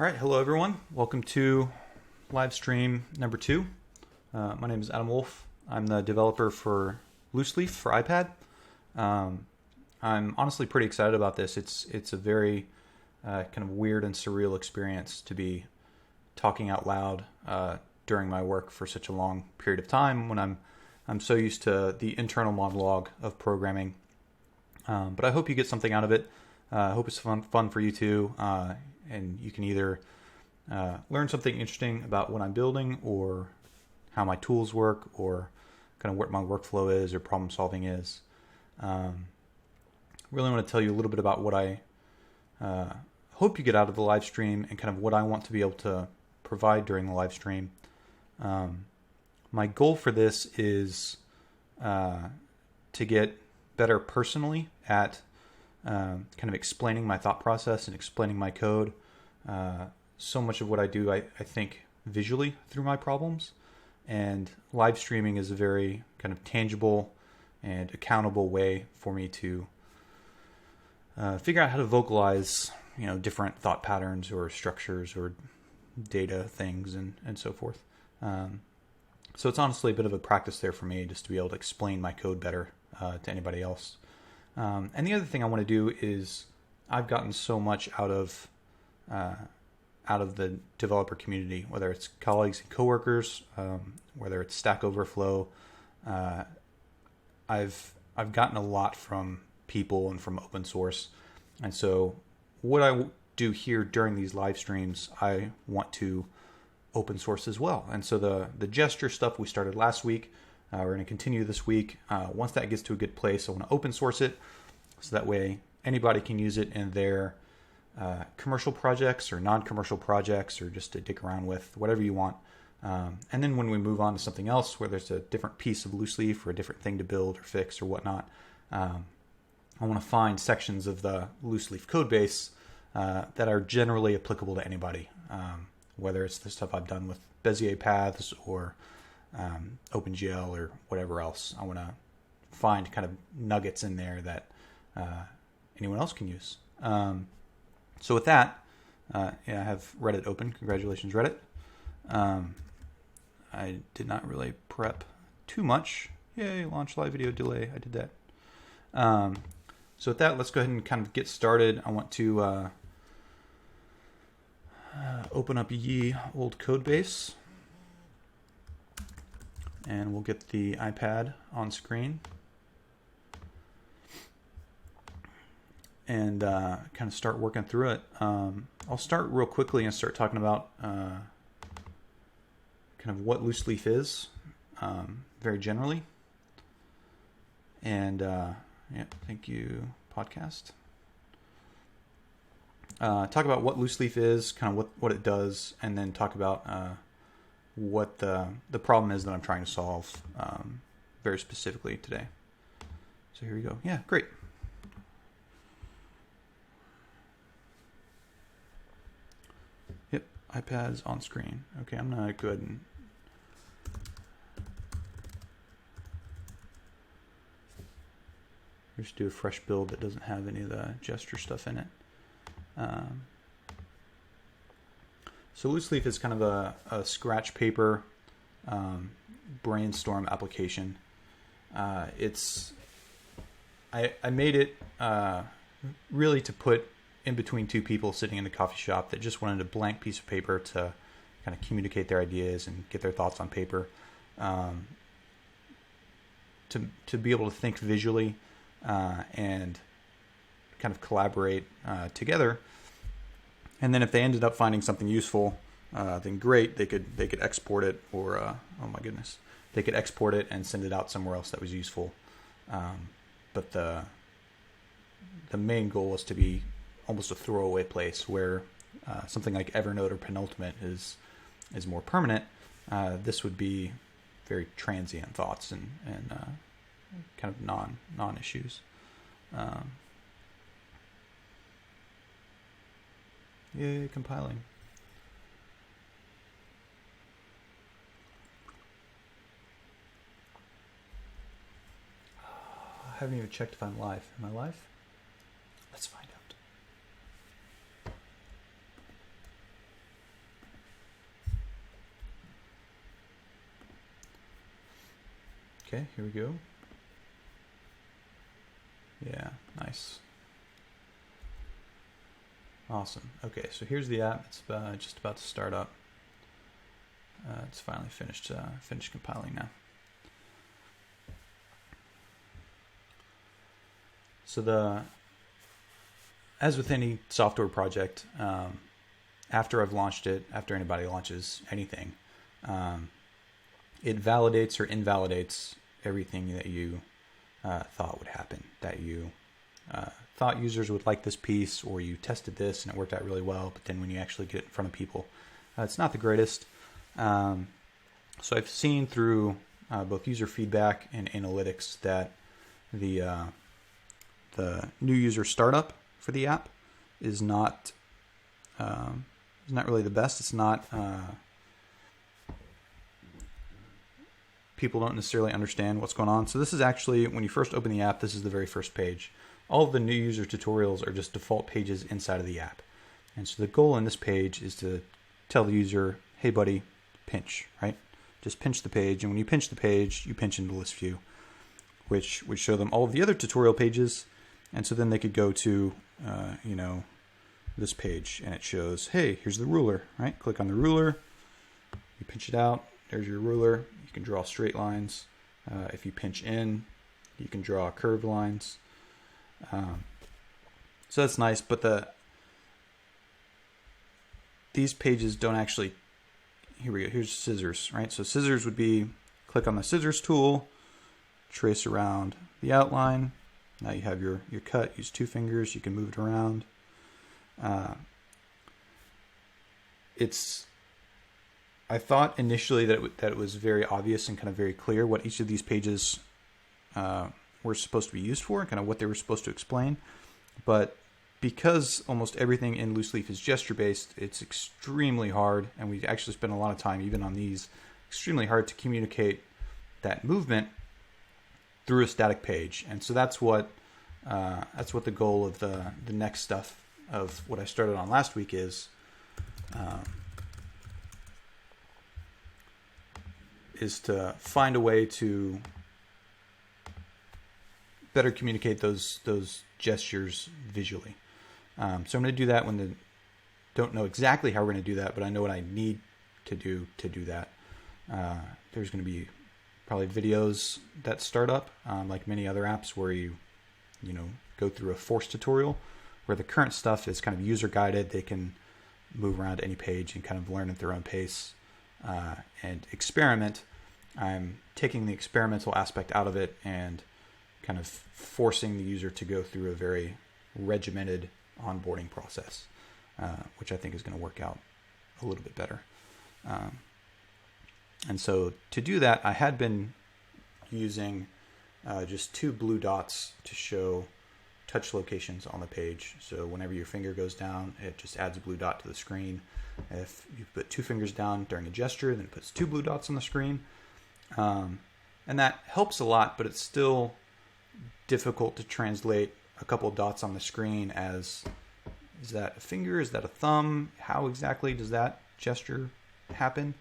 All right, hello everyone. Welcome to Livestream number 2. My name is Adam Wolf. I'm the developer for Looseleaf for iPad. I'm honestly pretty excited about this. It's a very kind of weird and surreal experience to be talking out loud during my work for such a long period of time when I'm so used to the internal monologue of programming. But I hope you get something out of it. I hope it's fun for you too. And you can either learn something interesting about what I'm building or how my tools work or kind of what my workflow is or problem solving is. Really want to tell you a little bit about what I hope you get out of the live stream and kind of what I want to be able to provide during the live stream. My goal for this is to get better personally at kind of explaining my thought process and explaining my code. So much of what I do, I think visually through my problems, and live streaming is a very kind of tangible and accountable way for me to figure out how to vocalize, different thought patterns or structures or data things and so forth. So it's honestly a bit of a practice there for me just to be able to explain my code better to anybody else. And the other thing I want to do is I've gotten so much out of the developer community, whether it's colleagues and coworkers, whether it's Stack Overflow. I've gotten a lot from people and from open source. And so what I do here during these live streams, I want to open source as well. And so the gesture stuff we started last week, we're going to continue this week. Once that gets to a good place, I want to open source it so that way anybody can use it in their commercial projects or non-commercial projects or just to dick around with, whatever you want. And then when we move on to something else where there's a different piece of Looseleaf or a different thing to build or fix or whatnot, I want to find sections of the Looseleaf code base that are generally applicable to anybody, whether it's the stuff I've done with Bezier paths or OpenGL or whatever else. I want to find kind of nuggets in there that anyone else can use. So with that, I have Reddit open. Congratulations, Reddit. I did not really prep too much. Yay, launch live video delay. I did that. So with that, let's go ahead and kind of get started. I want to open up ye old code base. And we'll get the iPad on screen. And kind of start working through it. I'll start real quickly and start talking about kind of what Looseleaf is, very generally. And thank you, podcast. Talk about what Looseleaf is, kind of what it does, and then talk about what the problem is that I'm trying to solve very specifically today. So here we go. Yeah, great. Yep, iPad's on screen. Okay, I'm going to go ahead and just do a fresh build that doesn't have any of the gesture stuff in it. So Looseleaf is kind of a scratch paper brainstorm application. I made it really to put in between two people sitting in a coffee shop that just wanted a blank piece of paper to kind of communicate their ideas and get their thoughts on paper. To be able to think visually and kind of collaborate together. And then if they ended up finding something useful, then great, they could export it or, oh my goodness, they could export it and send it out somewhere else that was useful. But the main goal was to be almost a throwaway place where something like Evernote or Penultimate is more permanent. This would be very transient thoughts and kind of non-issues. Yay, compiling. I haven't even checked if I'm live. Am I live? Let's find out. Okay, here we go. Yeah, nice. Awesome. Okay, so here's the app. It's just about to start up. It's finally finished compiling now. So as with any software project, after I've launched it, after anybody launches anything, it validates or invalidates everything that you thought would happen, that you thought users would like this piece, or you tested this and it worked out really well, but then when you actually get it in front of people, it's not the greatest. So I've seen through both user feedback and analytics that the new user startup for the app is not really the best. It's not people don't necessarily understand what's going on. So this is actually, when you first open the app, this is the very first page. All of the new user tutorials are just default pages inside of the app. And so the goal in this page is to tell the user, hey buddy, pinch, right? Just pinch the page. And when you pinch the page, you pinch into list view, which would show them all of the other tutorial pages. And so then they could go to, this page, and it shows, hey, here's the ruler, right? Click on the ruler, you pinch it out, there's your ruler. You can draw straight lines. If you pinch in, you can draw curved lines. So that's nice, but these pages don't actually, here we go, here's scissors, right? So scissors would be, click on the scissors tool, trace around the outline. Now you have your cut, use 2 fingers, you can move it around. I thought initially that it was very obvious and kind of very clear what each of these pages were supposed to be used for, and kind of what they were supposed to explain. But because almost everything in Loose Leaf is gesture-based, it's extremely hard, and we actually spend a lot of time, even on these, extremely hard to communicate that movement through a static page. And so that's what the goal of the next stuff of what I started on last week is to find a way to better communicate those gestures visually. So I'm going to do that don't know exactly how we're going to do that, but I know what I need to do that. There's going to be probably videos that start up, like many other apps where you go through a force tutorial, where the current stuff is kind of user guided. They can move around any page and kind of learn at their own pace and experiment. I'm taking the experimental aspect out of it and kind of forcing the user to go through a very regimented onboarding process, which I think is going to work out a little bit better. And so to do that, I had been using just 2 blue dots to show touch locations on the page. So whenever your finger goes down, it just adds a blue dot to the screen. If you put 2 fingers down during a gesture, then it puts 2 blue dots on the screen. And that helps a lot, but it's still difficult to translate a couple of dots on the screen as, is that a finger? Is that a thumb? How exactly does that gesture happen?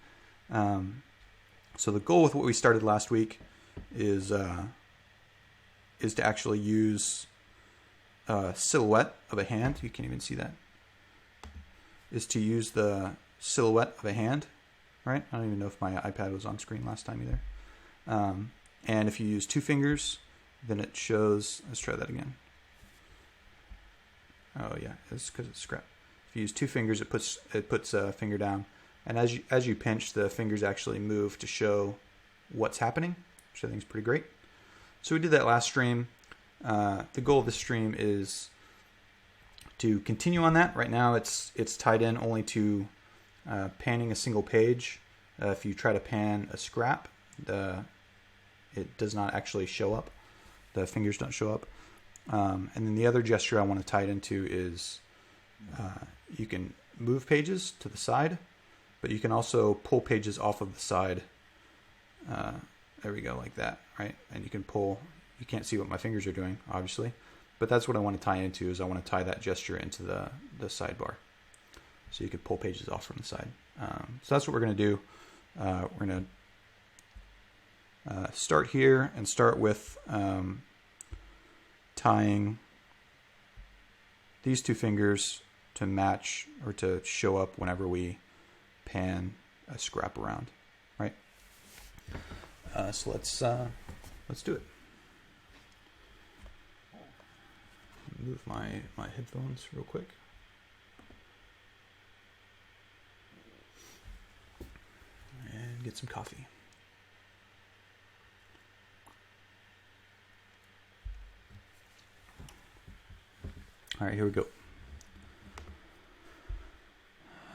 So the goal with what we started last week is to actually use a silhouette of a hand. You can't even see that. Is to use the silhouette of a hand, right? I don't even know if my iPad was on screen last time either. And if you use 2 fingers, then it shows, let's try that again. Oh yeah, it's because it's scrap. If you use 2 fingers, it puts a finger down. And as you pinch, the fingers actually move to show what's happening, which I think is pretty great. So we did that last stream. The goal of this stream is to continue on that. Right now it's tied in only to panning a single page. If you try to pan a scrap, it does not actually show up. The fingers don't show up. And then the other gesture I want to tie it into is you can move pages to the side, but you can also pull pages off of the side. There we go, like that, right? And you can pull. You can't see what my fingers are doing, obviously, but that's what I want to tie into. Is I want to tie that gesture into the sidebar, so you could pull pages off from the side. So that's what we're going to do. We're going to start here and start with tying these two fingers to match or to show up whenever we pan a scrap around, right? So let's do it. Move my headphones real quick. And get some coffee. All right, here we go.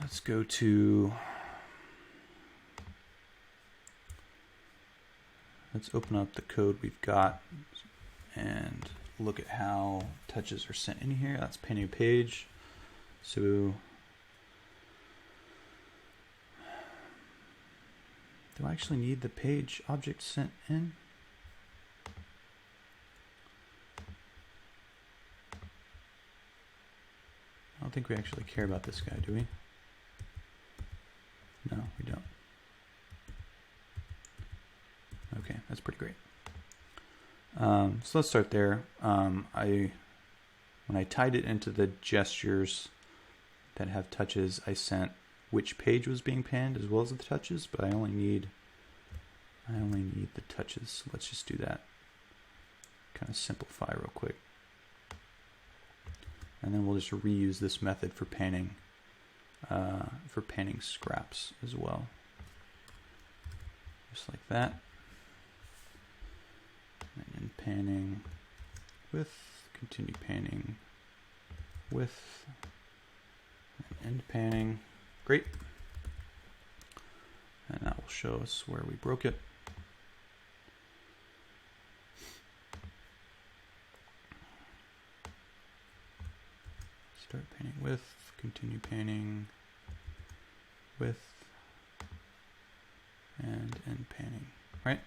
Let's go to, let's open up the code we've got and look at how touches are sent in here. That's painting a page. So do I actually need the page object sent in? I don't think we actually care about this guy, do we? No, we don't. Okay, that's pretty great. So let's start there. When I tied it into the gestures that have touches, I sent which page was being panned as well as the touches, but I only need the touches. So let's just do that. Kind of simplify real quick. And then we'll just reuse this method for panning scraps as well. Just like that. And then panning with, continue panning with, and end panning. Great. And that will show us where we broke it. Start painting with, continue painting with, and end painting, right?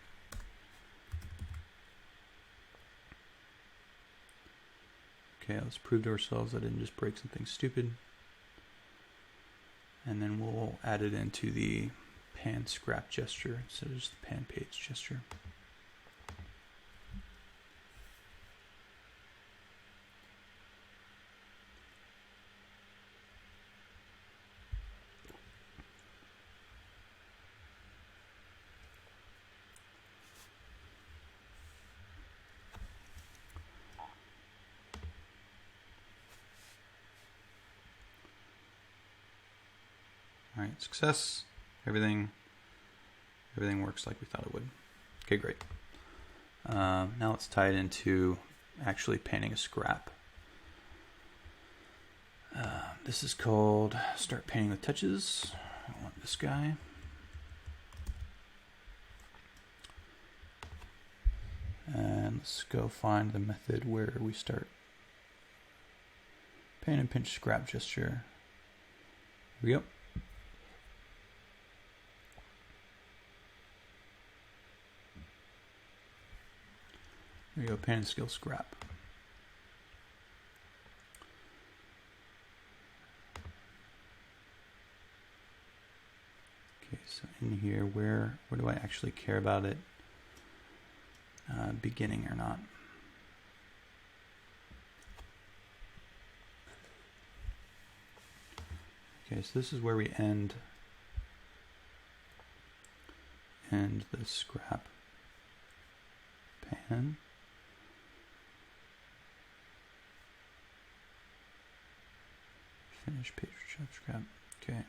Okay, let's prove to ourselves that I didn't just break something stupid. And then we'll add it into the pan scrap gesture instead of just the pan page gesture. All right, success. Everything works like we thought it would. Okay, great. Now let's tie it into actually painting a scrap. This is called start painting with touches. I want this guy. And let's go find the method where we start paint and pinch scrap gesture. Here we go. There you go, pan and skill scrap. Okay, so in here, where do I actually care about it beginning or not? Okay, so this is where we end the scrap pan. Finish page scrap. Okay.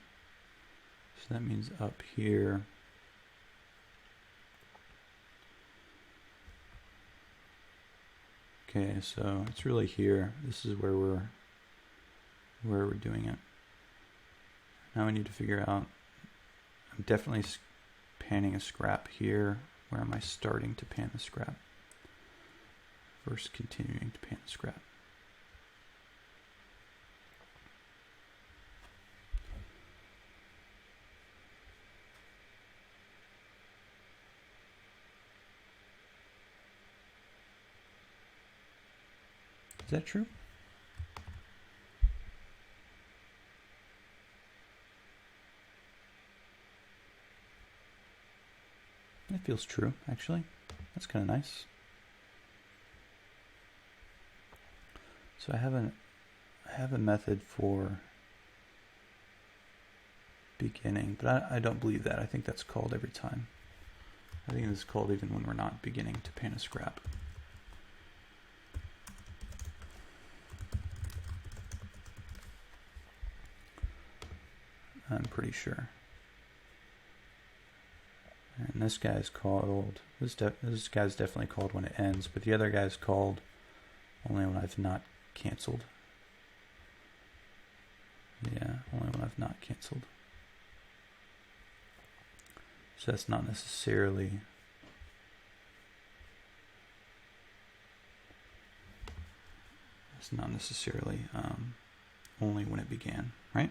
So that means up here. Okay, so it's really here. This is where we're doing it. Now we need to figure out, I'm definitely panning a scrap here. Where am I starting to pan the scrap? First continuing to pan the scrap. Is that true? That feels true, actually. That's kind of nice. So I have a method for beginning, but I don't believe that. I think that's called every time. I think it's called even when we're not beginning to pan a scrap. I'm pretty sure. And this guy's called, this guy's definitely called when it ends, but the other guy's called only when I've not canceled. Yeah, only when I've not canceled. So that's not necessarily only when it began, right?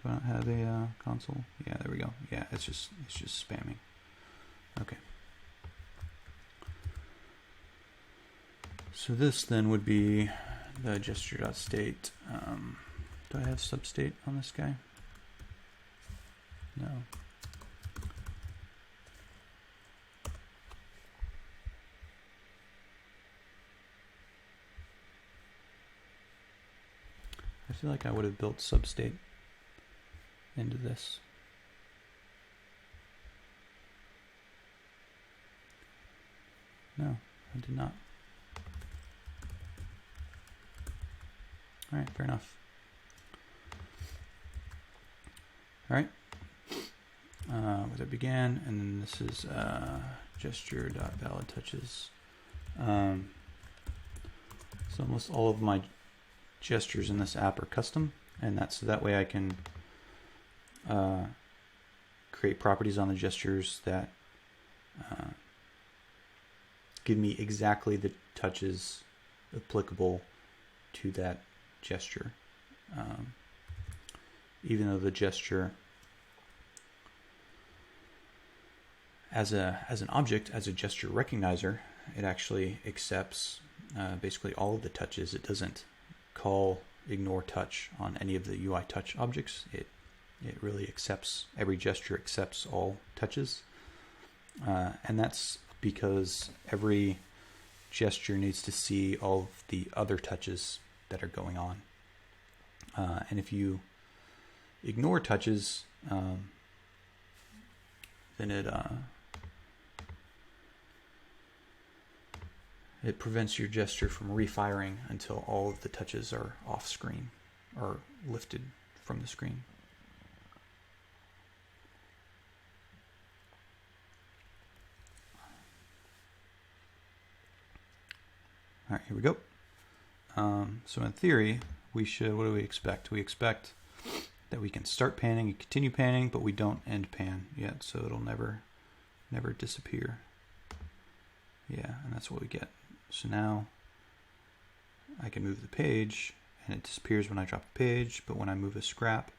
Do I not have a console? Yeah, there we go. Yeah, it's just spamming. Okay. So this then would be the gesture.state. Do I have substate on this guy? No. I feel like I would have built substate into this. No, I did not. All right, fair enough. All right, where it began, and then this is gesture.validTouches. So almost all of my gestures in this app are custom, and that's so that way I can create properties on the gestures that give me exactly the touches applicable to that gesture. Even though the gesture as an object, as a gesture recognizer, it actually accepts basically all of the touches. It doesn't call ignore touch on any of the UI touch objects. It really accepts, every gesture accepts all touches. And that's because every gesture needs to see all of the other touches that are going on. And if you ignore touches, then it prevents your gesture from refiring until all of the touches are off screen or lifted from the screen. All right, here we go. So in theory, we should, what do we expect? We expect that we can start panning and continue panning, but we don't end pan yet, so it'll never disappear. Yeah, and that's what we get. So now I can move the page, and it disappears when I drop the page, but when I move a scrap,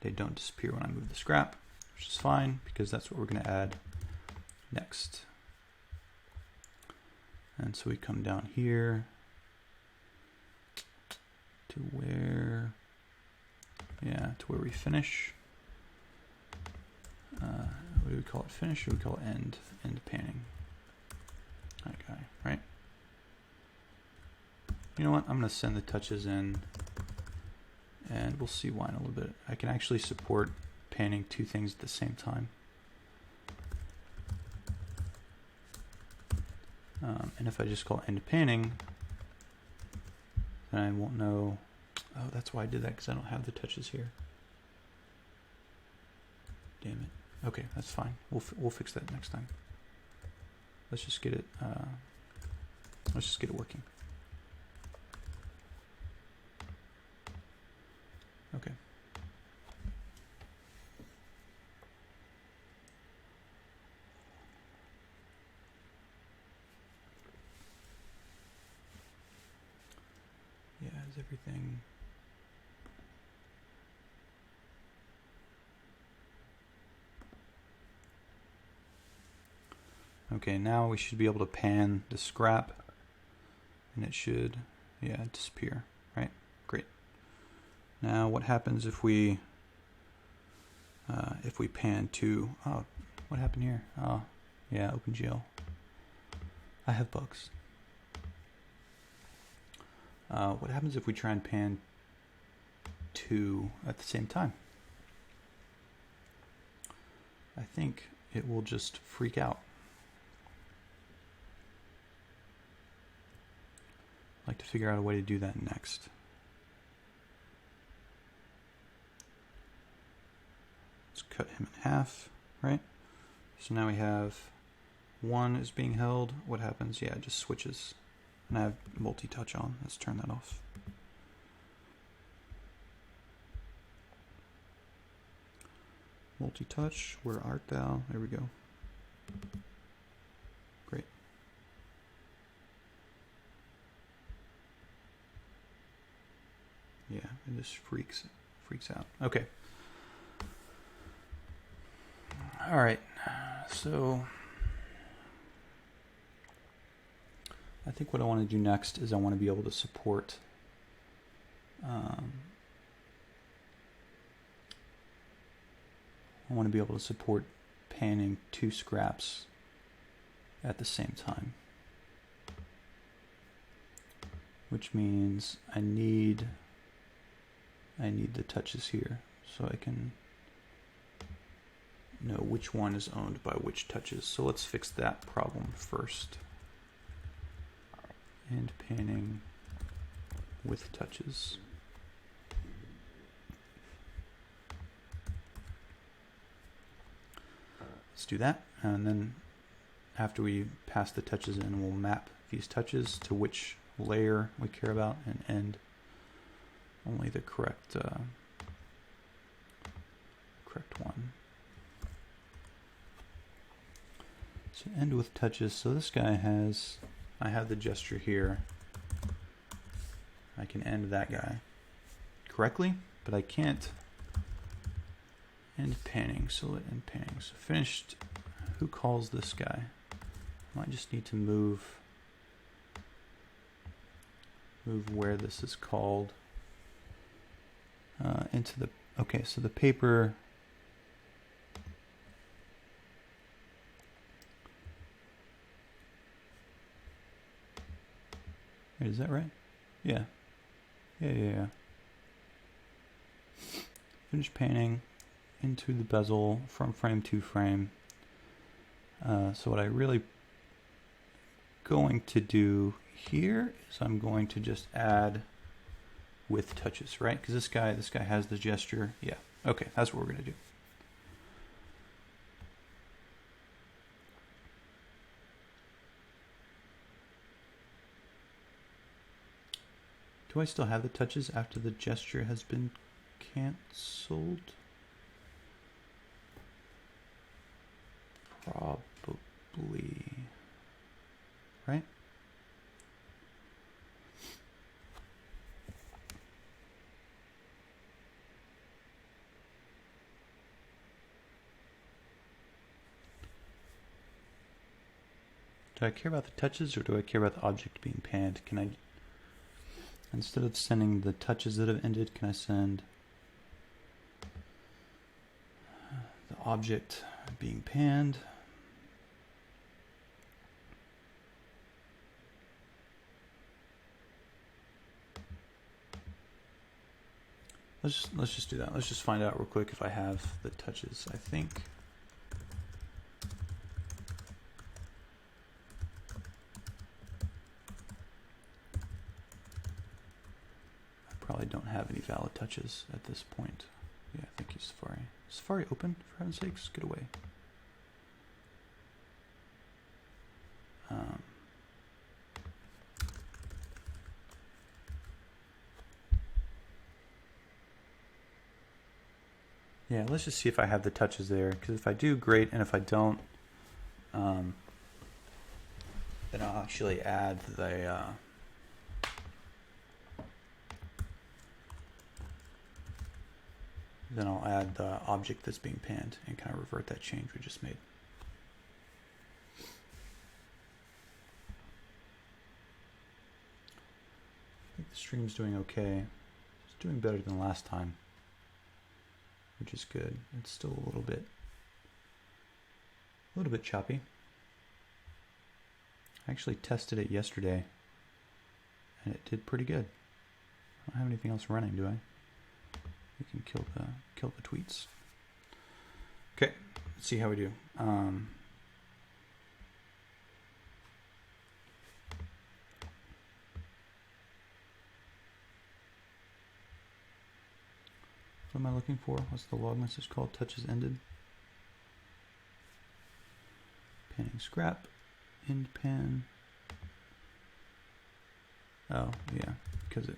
they don't disappear when I move the scrap, which is fine, because that's what we're going to add next. And so we come down here to where, to where we finish. What do we call it? Finish, or we call it end? End panning. That guy, right? You know what? I'm going to send the touches in, and we'll see why in a little bit. I can actually support panning two things at the same time. And if I just call end panning, then I won't know. Oh, that's why I did that, because I don't have the touches here. Damn it. Okay, that's fine. We'll fix that next time. Let's just get it. Let's just get it working. Okay. Yeah, is everything? Okay, now we should be able to pan the scrap, and it should, disappear, right? Great. Now what happens if we if we pan to, oh, what happened here? Oh, yeah, OpenGL. I have bugs. What happens if we try and pan to at the same time? I think it will just freak out. I'd like to figure out a way to do that next. Let's cut him in half, right? So now we have one is being held. What happens? Yeah, it just switches. And I have multi-touch on. Let's turn that off. Multi-touch, where art thou? There we go. Great. Yeah, it just freaks out. Okay. All right. So I think what I want to do next is I want to be able to support panning two scraps at the same time, which means I need the touches here so I can know which one is owned by which touches. So let's fix that problem first. And panning with touches. Let's do that, and then after we pass the touches in, we'll map these touches to which layer we care about and end only the correct one. So end with touches. So this guy has, I have the gesture here. I can end that guy correctly, but I can't end panning. So let end panning. So finished. Who calls this guy? I might just need to move where this is called into the. Okay, so the paper. Wait, is that right? Yeah. Yeah. Finish painting into the bezel from frame to frame. So what I really going to do here is I'm going to just add with touches, right? Because this guy has the gesture. Yeah. Okay, that's what we're gonna do. Do I still have the touches after the gesture has been canceled? Probably. Right? Do I care about the touches or do I care about the object being panned? Can I, instead of sending the touches that have ended, can I send the object being panned? Let's just do that. Let's just find out real quick if I have the touches. I think I probably don't have any valid touches at this point. Yeah, thank you, Safari. Safari open, for heaven's sakes, get away. Yeah, let's just see if I have the touches there, because if I do, great, and if I don't, then I'll actually add the then I'll add the object that's being panned and kind of revert that change we just made. I think the stream's doing okay. It's doing better than last time. which is good. It's still a little bit choppy. I actually tested it yesterday, and it did pretty good. I don't have anything else running, do I? We can kill the tweets. Okay, let's see how we do. What am I looking for? What's the log message called? Touches ended. Panning scrap. End pan. Oh, yeah, because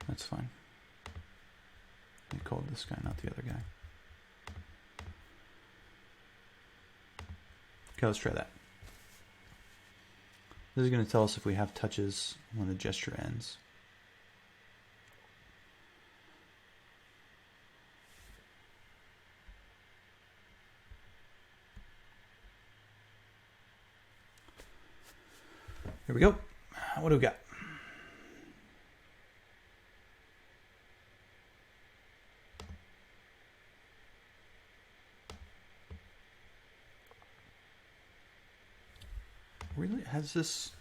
that's fine. I called this guy, not the other guy. Okay, let's try that. This is going to tell us if we have touches when the gesture ends. Here we go. What do we got? Really? Has this...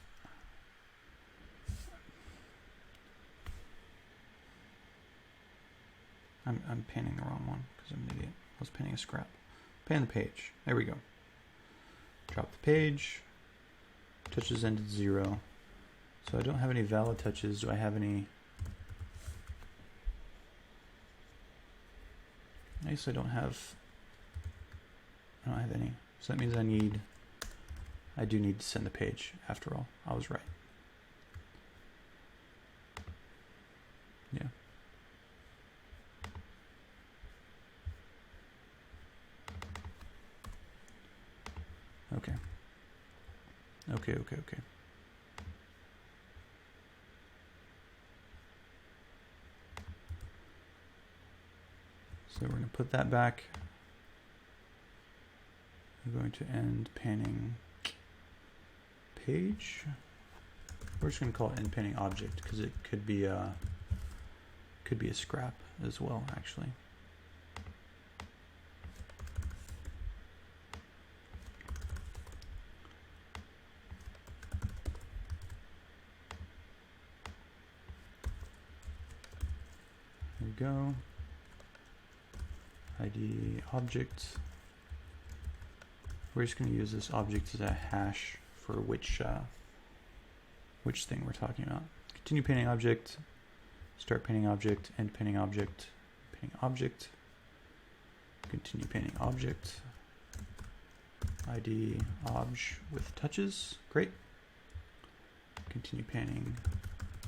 I'm panning the wrong one because I'm an idiot. I was panning a scrap. Pan the page. There we go. Drop the page. Touches ended 0. So I don't have any valid touches. Do I have any? I guess I don't have any. So that means I do need to send the page after all. I was right. Yeah. Okay. Okay. So we're going to put that back. We're going to end panning page. We're just going to call it end panning object because it could be a scrap as well, actually. There we go. ID object. We're just going to use this object as a hash for which thing we're talking about. Continue painting object, start painting object, end painting object, painting object, continue painting object, ID obj with touches. Great. Continue painting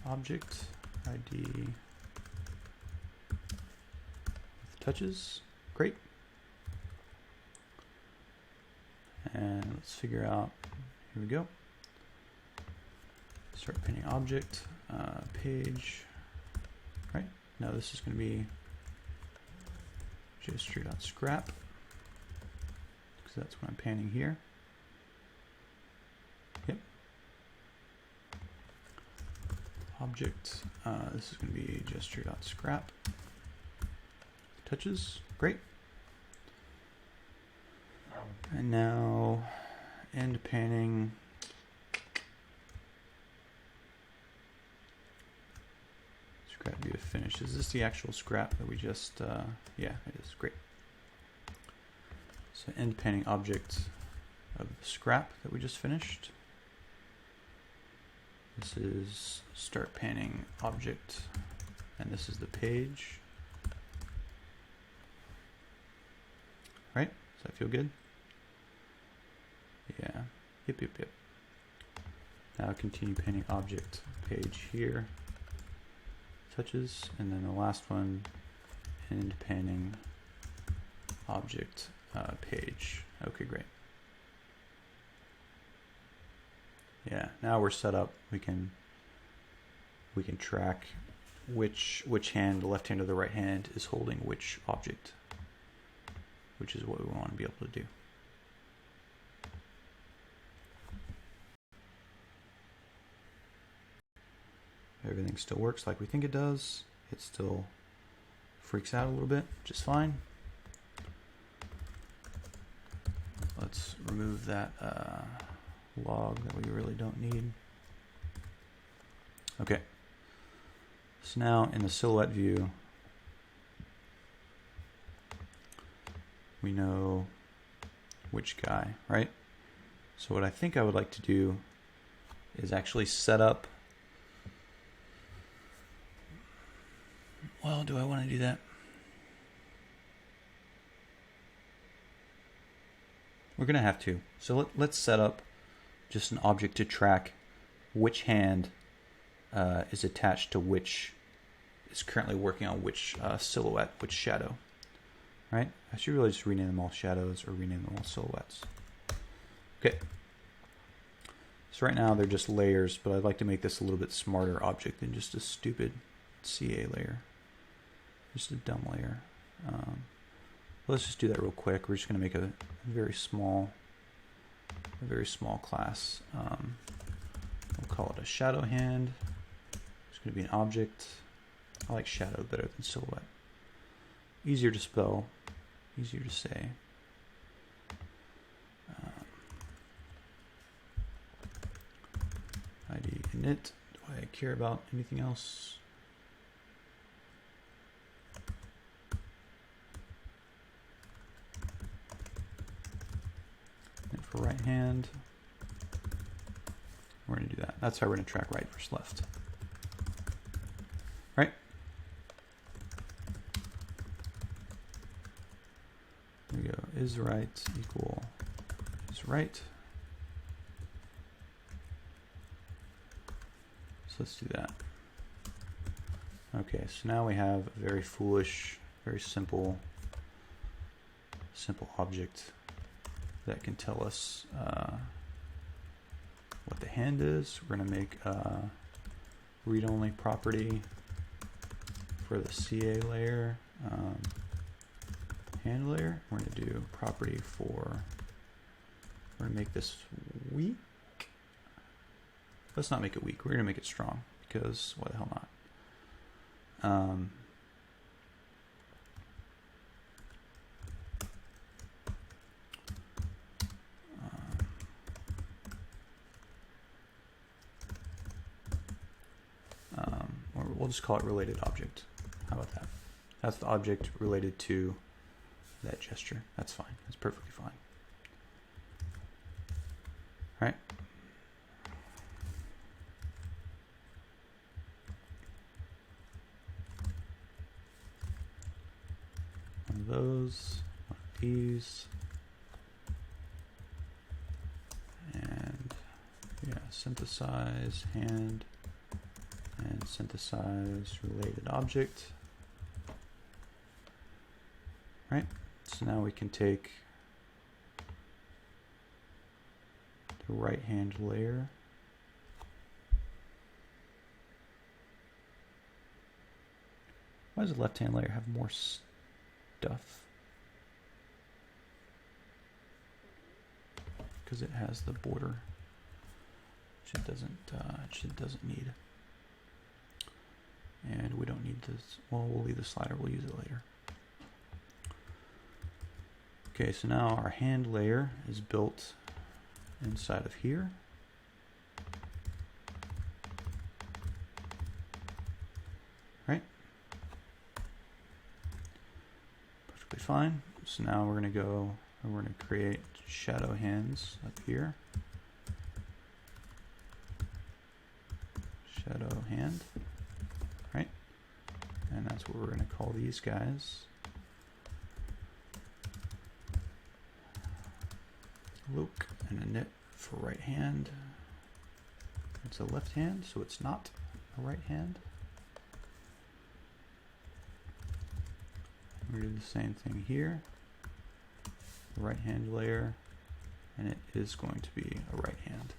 object, ID with touches. Great. And let's figure out, here we go. Start painting object, page, right? Now this is going to be gesture.scrap, because that's what I'm panning here. Yep. Object, this is going to be gesture.scrap. Touches, great. And now end panning. Scrap view finish. Is this the actual scrap that we just, yeah, it is. Great. So end panning object of the scrap that we just finished. This is start panning object, and this is the page. Right? Does that feel good? Yeah. Yep. Now continue painting object page here. Touches, and then the last one, end panning object page. Okay, great. Yeah, now we're set up. We can track which hand, the left hand or the right hand, is holding which object, which is what we want to be able to do. Everything still works like we think it does. It still freaks out a little bit, which is fine. Let's remove that log that we really don't need. Okay. So now in the silhouette view, we know which guy, right? So what I think I would like to do is actually set up. Well, do I want to do that? We're going to have to. So let's set up just an object to track which hand is attached to which, is currently working on which silhouette, which shadow. Right? I should really just rename them all shadows or rename them all silhouettes. Okay. So right now they're just layers, but I'd like to make this a little bit smarter object than just a stupid CA layer. Just a dumb layer. Let's just do that real quick. We're just going to make a very small class. We'll call it a shadow hand. It's going to be an object. I like shadow better than silhouette. Easier to spell, easier to say. ID init. Do I care about anything else? And for right hand, we're going to do that. That's how we're going to track right versus left. Right? There we go. Is right equal is right. So let's do that. Okay, so now we have a very foolish, very simple object that can tell us what the hand is. We're going to make a read-only property for the CA layer, hand layer. We're going to do property for, we're going to make this weak. Let's not make it weak. We're going to make it strong because why the hell not? Or we'll just call it related object. How about that? That's the object related to that gesture. That's fine. That's perfectly fine. All right. One of those, one of these, and yeah, synthesize hand and synthesize related object. Right, so now we can take the right hand layer. Why does the left hand layer have more stuff? Because it has the border, which it doesn't need. And we don't need this. Well, we'll leave the slider. We'll use it later. Okay, so now our hand layer is built inside of here. Right? Perfectly fine. So now we're going to go and we're going to create shadow hands up here. Shadow hand. Right? And that's what we're going to call these guys. Look and a init for right hand. It's a left hand, so it's not a right hand. We're going to do the same thing here. Right hand layer, and it is going to be a right hand.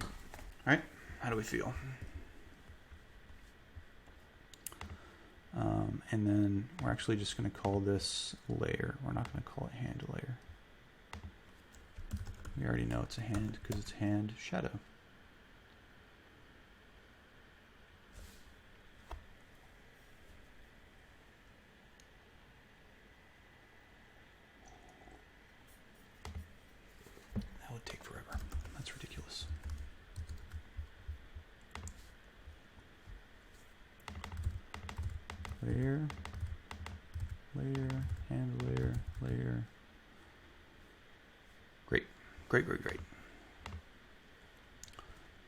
All right, how do we feel? And then we're actually just going to call this layer. We're not going to call it hand layer. We already know it's a hand because it's hand shadow. layer, layer, hand layer, layer. Great, great, great, great.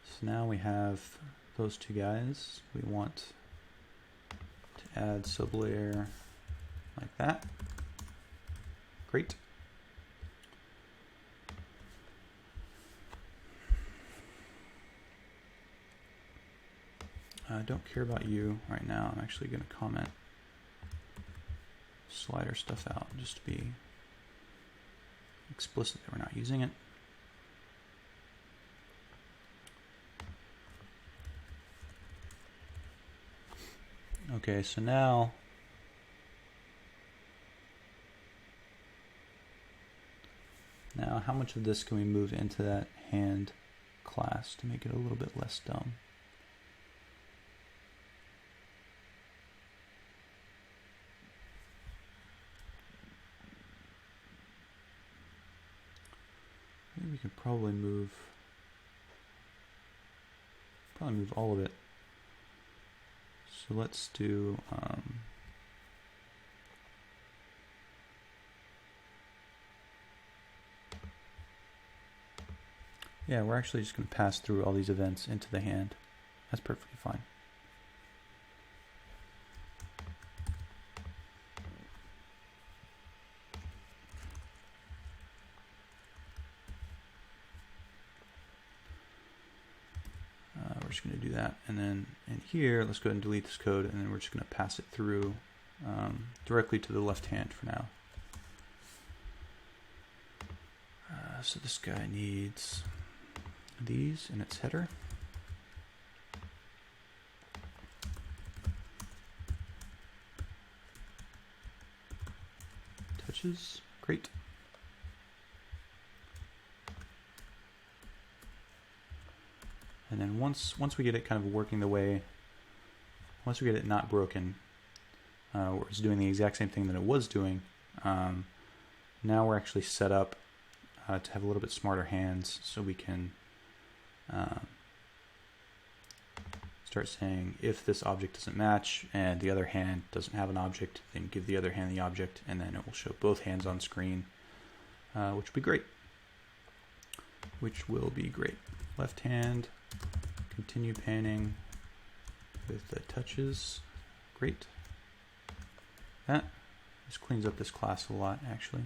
So now we have those two guys. We want to add sublayer like that. Great. I don't care about you right now. I'm actually going to comment slider stuff out just to be explicit that we're not using it. Okay, so now how much of this can we move into that hand class to make it a little bit less dumb? I think we can probably move all of it. So let's do yeah, we're actually just going to pass through all these events into the hand. That's perfectly fine. We're just going to do that, and then in here, let's go ahead and delete this code, and then we're just going to pass it through directly to the left hand for now. So this guy needs these in its header. Touches, great. And then once we get it kind of working the way, once we get it not broken, where it's doing the exact same thing that it was doing, now we're actually set up to have a little bit smarter hands, so we can start saying if this object doesn't match and the other hand doesn't have an object, then give the other hand the object, and then it will show both hands on screen, which will be great. Left hand, continue panning with the touches. Great. That just cleans up this class a lot, actually.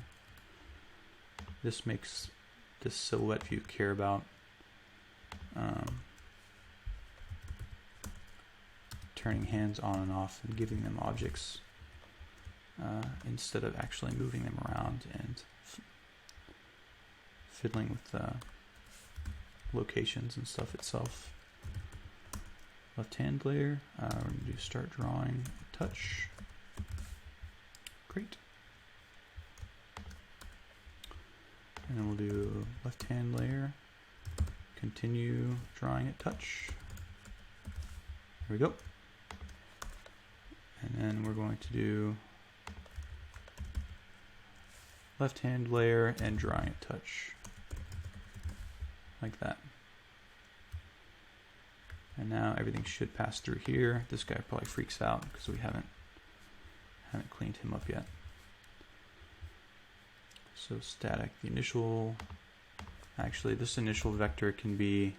This makes this silhouette view care about turning hands on and off and giving them objects instead of actually moving them around and fiddling with the locations and stuff itself. Left hand layer, we're going to do start drawing, touch. Great. And then we'll do left hand layer, continue drawing at touch. There we go. And then we're going to do left hand layer and drawing at touch. Like that. And now everything should pass through here. This guy probably freaks out because we haven't cleaned him up yet. So static, the initial, actually this initial vector can be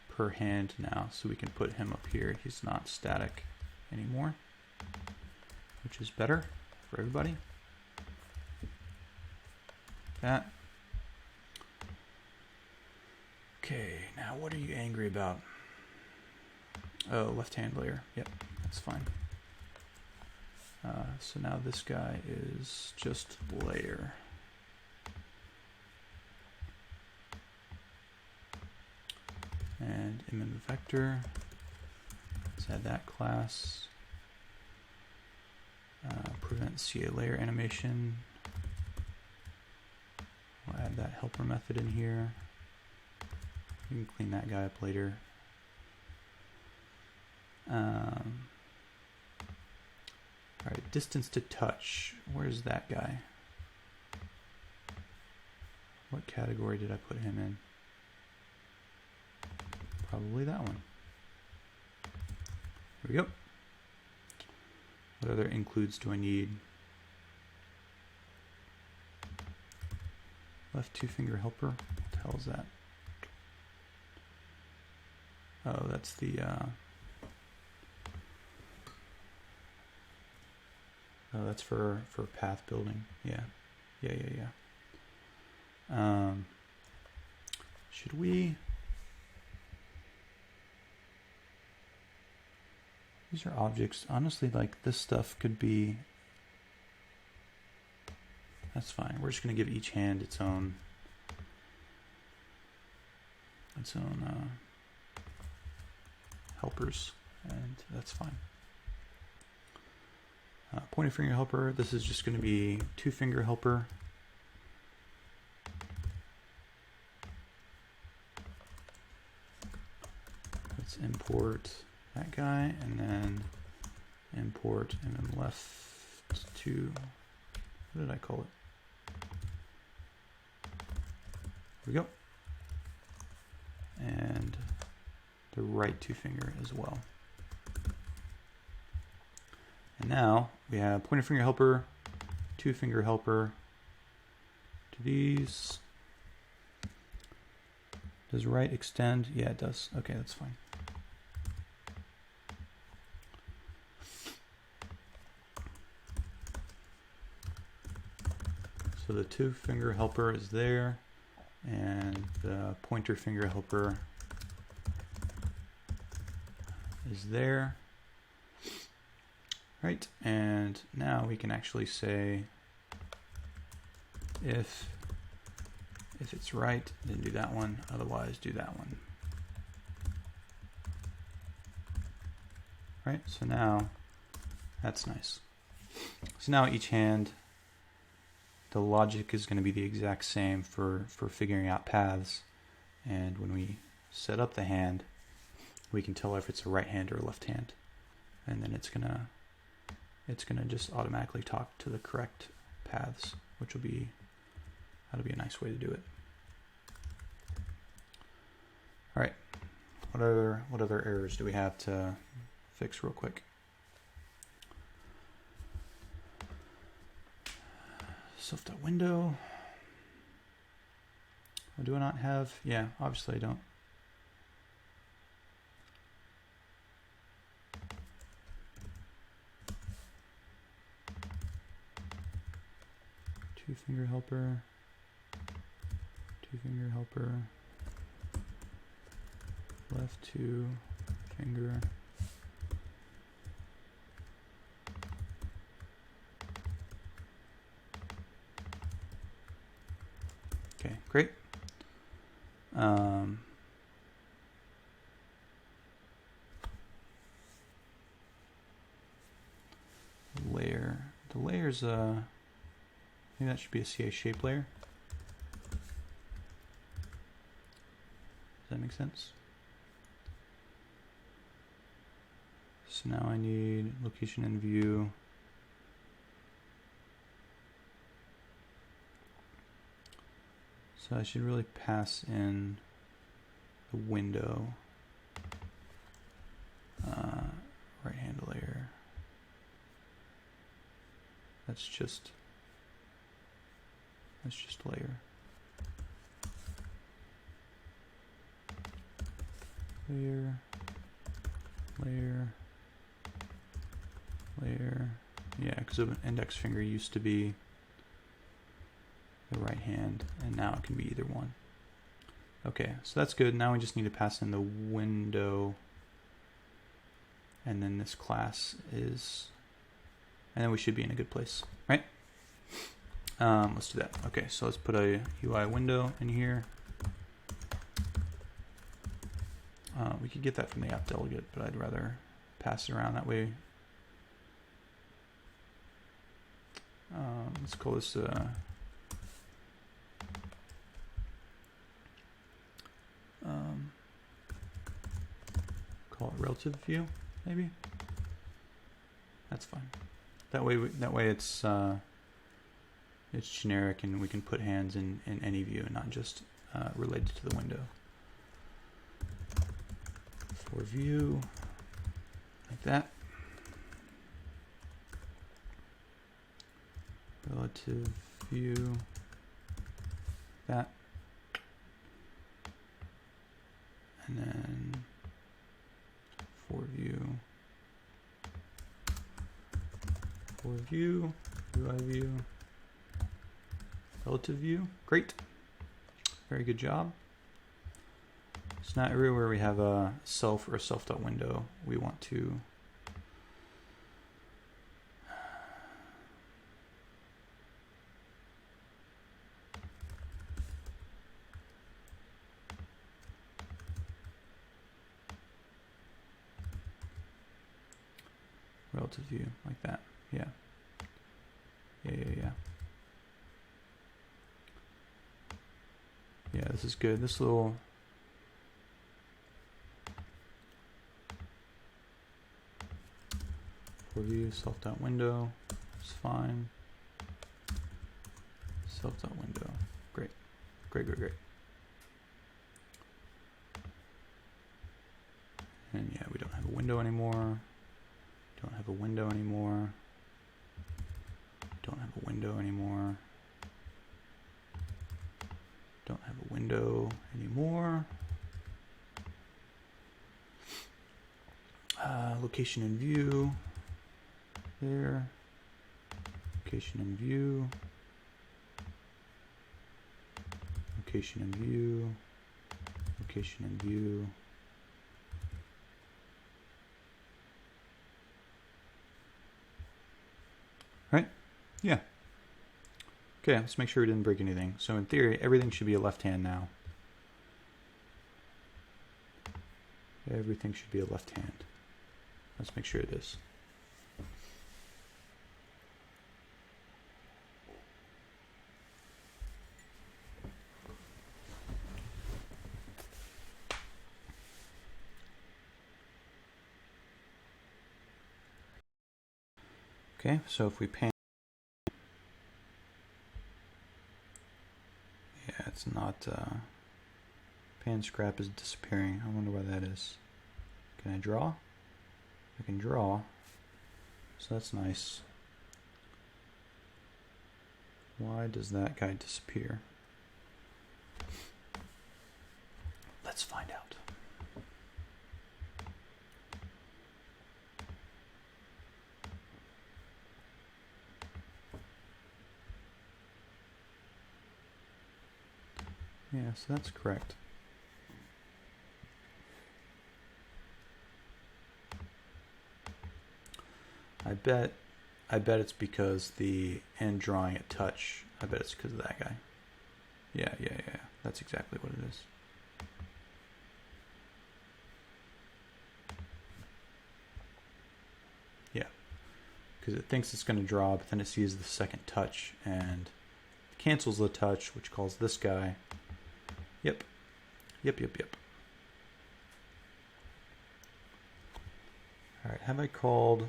per hand now, so we can put him up here. He's not static anymore, which is better for everybody. That. Okay, now what are you angry about? Oh, left hand layer. Yep, that's fine. So now this guy is just layer. And mm vector. Let's add that class. Prevent CA layer animation. We'll add that helper method in here. We can clean that guy up later. Alright, distance to touch. Where's that guy? What category did I put him in? Probably that one. Here we go. What other includes do I need? Left 2-finger helper. What the hell is that? Oh, that's the oh, that's for path building. Yeah. Should we? These are objects. Honestly, like this stuff could be. That's fine. We're just going to give each hand its own helpers, and that's fine. Pointer finger helper. This is just going to be 2-finger helper. Let's import that guy, and then import, and then left to, what did I call it? Here we go. And the right 2-finger as well. And now we have pointer finger helper, 2-finger helper. Do these, does right extend? Yeah, it does. Okay, that's fine. So the 2-finger helper is there, and the pointer finger helper is there. Right, and now we can actually say if it's right, then do that one, otherwise do that one. Right, so now that's nice. So now each hand, the logic is going to be the exact same for figuring out paths, and when we set up the hand, we can tell if it's a right hand or a left hand, and then it's gonna just automatically talk to the correct paths, which will be, that'll be a nice way to do it. All right, what other errors do we have to fix real quick? Self.window. Oh, do I not have? Yeah, obviously I don't. Two-finger helper, 2-finger helper, left 2-finger. Okay, great. Layer. The layer's maybe that should be a CA shape layer. Does that make sense? So now I need location and view. So I should really pass in the window, right hand layer. That's just layer. Layer. Yeah, because an index finger used to be the right hand, and now it can be either one. Okay, so that's good. Now we just need to pass in the window, and then this class is, and then we should be in a good place, right? Let's do that. Okay, so let's put a UI window in here. We could get that from the app delegate, but I'd rather pass it around that way. Let's call this call it relative view, maybe. That's fine. That way it's generic, and we can put hands in any view, and not just related to the window. For view, like that. relative view, that, and then for view, UI view, relative view. Great. Very good job. So now everywhere we have a self or a self.window, we want to relative view like that. Yeah. Yeah, this is good. This little for view self.window is fine. Self.window. Great. Great. And yeah, we don't have a window anymore. Don't have a window anymore. Don't have a window anymore. Don't have a window anymore. Location and view. There. Location and view. Location and view. Location and view. Right? Yeah. Okay, let's make sure we didn't break anything. So in theory, everything should be a left hand now. Everything should be a left hand. Let's make sure it is. Okay, so if we pan, yeah, it's not, pan scrap is disappearing. I wonder why that is. Can I draw? I can draw, so that's nice. Why does that guy disappear? Let's find out. Yeah, so that's correct. I bet it's because the end drawing at touch. I bet it's because of that guy. Yeah. That's exactly what it is. Yeah, because it thinks it's going to draw, but then it sees the second touch and cancels the touch, which calls this guy. Yep. All right, have I called?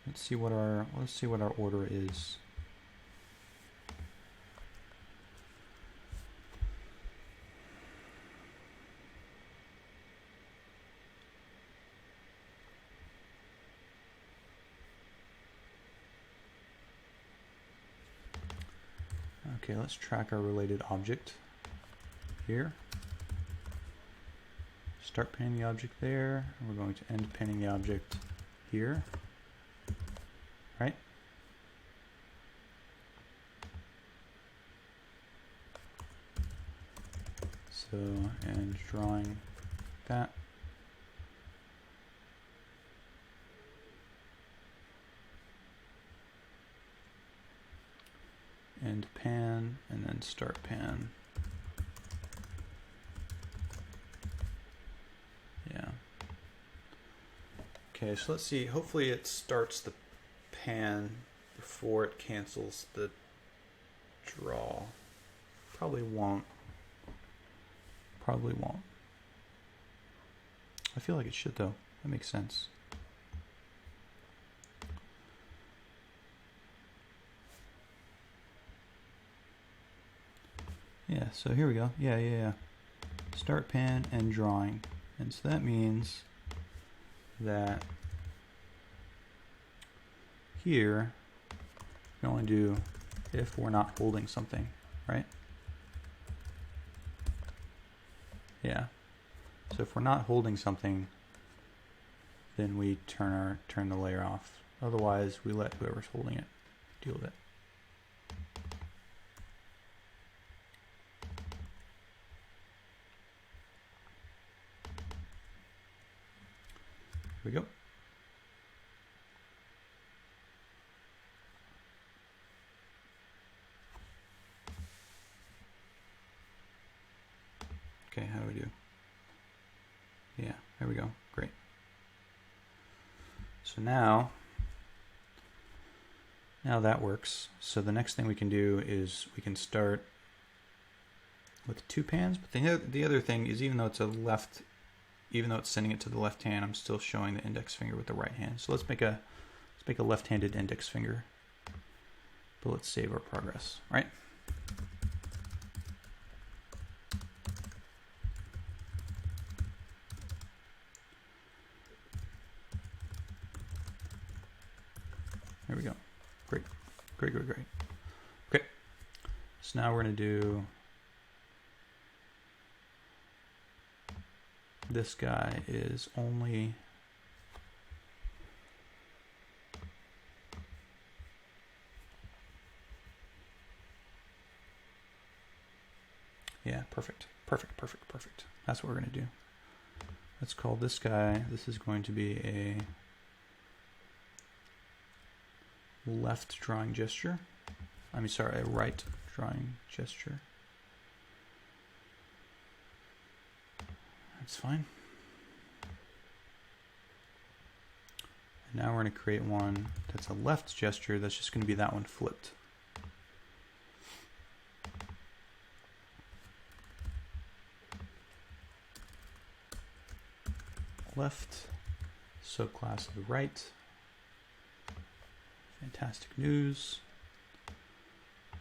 Let's see what our order is. Okay, let's track our related object here. Start pinning the object there, and we're going to end pinning the object here. Right? So, and drawing that. End pan, and then start pan. Yeah. Okay, so let's see. Hopefully it starts the pan before it cancels the draw. Probably won't. I feel like it should though. That makes sense. Yeah, so here we go. Yeah. Start pan and drawing. And so that means that here we only do if we're not holding something, right? Yeah. So if we're not holding something, then we turn the layer off. Otherwise, we let whoever's holding it deal with it. Here we go. Okay, how do we do? Yeah, there we go. Great. So now that works. So the next thing we can do is we can start with 2 pans. But the other thing is, even though it's sending it to the left hand, I'm still showing the index finger with the right hand. So let's make a left-handed index finger. But let's save our progress, right? There we go. Great. Great, great, great. Okay. So now we're going to do this guy is only perfect. Perfect, perfect, perfect. That's what we're going to do. Let's call this guy, this is going to be a left drawing gesture. I mean, sorry, a right drawing gesture. That's fine. And now we're going to create one that's a left gesture. That's just going to be that one flipped. Left, subclass of the right. Fantastic news.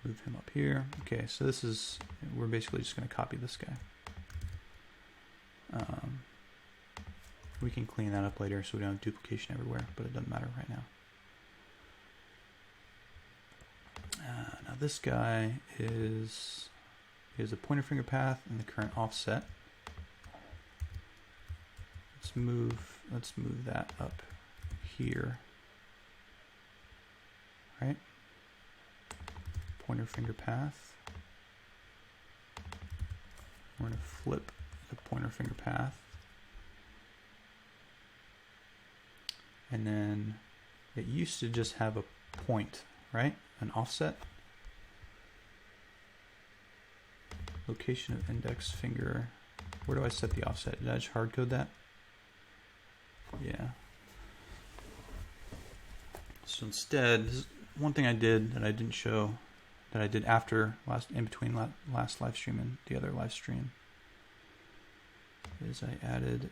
Move him up here. Okay, so this is, we're basically just going to copy this guy. We can clean that up later so we don't have duplication everywhere, but it doesn't matter right now. Now this guy is a pointer finger path and the current offset. Let's move that up here. Right? Pointer finger path. We're going to flip the pointer finger path. And then it used to just have a point, right? An offset. Location of index finger. Where do I set the offset? Did I just hard code that? Yeah. So instead, this is one thing I did that I didn't show, that I did in between last live stream and the other live stream, is I added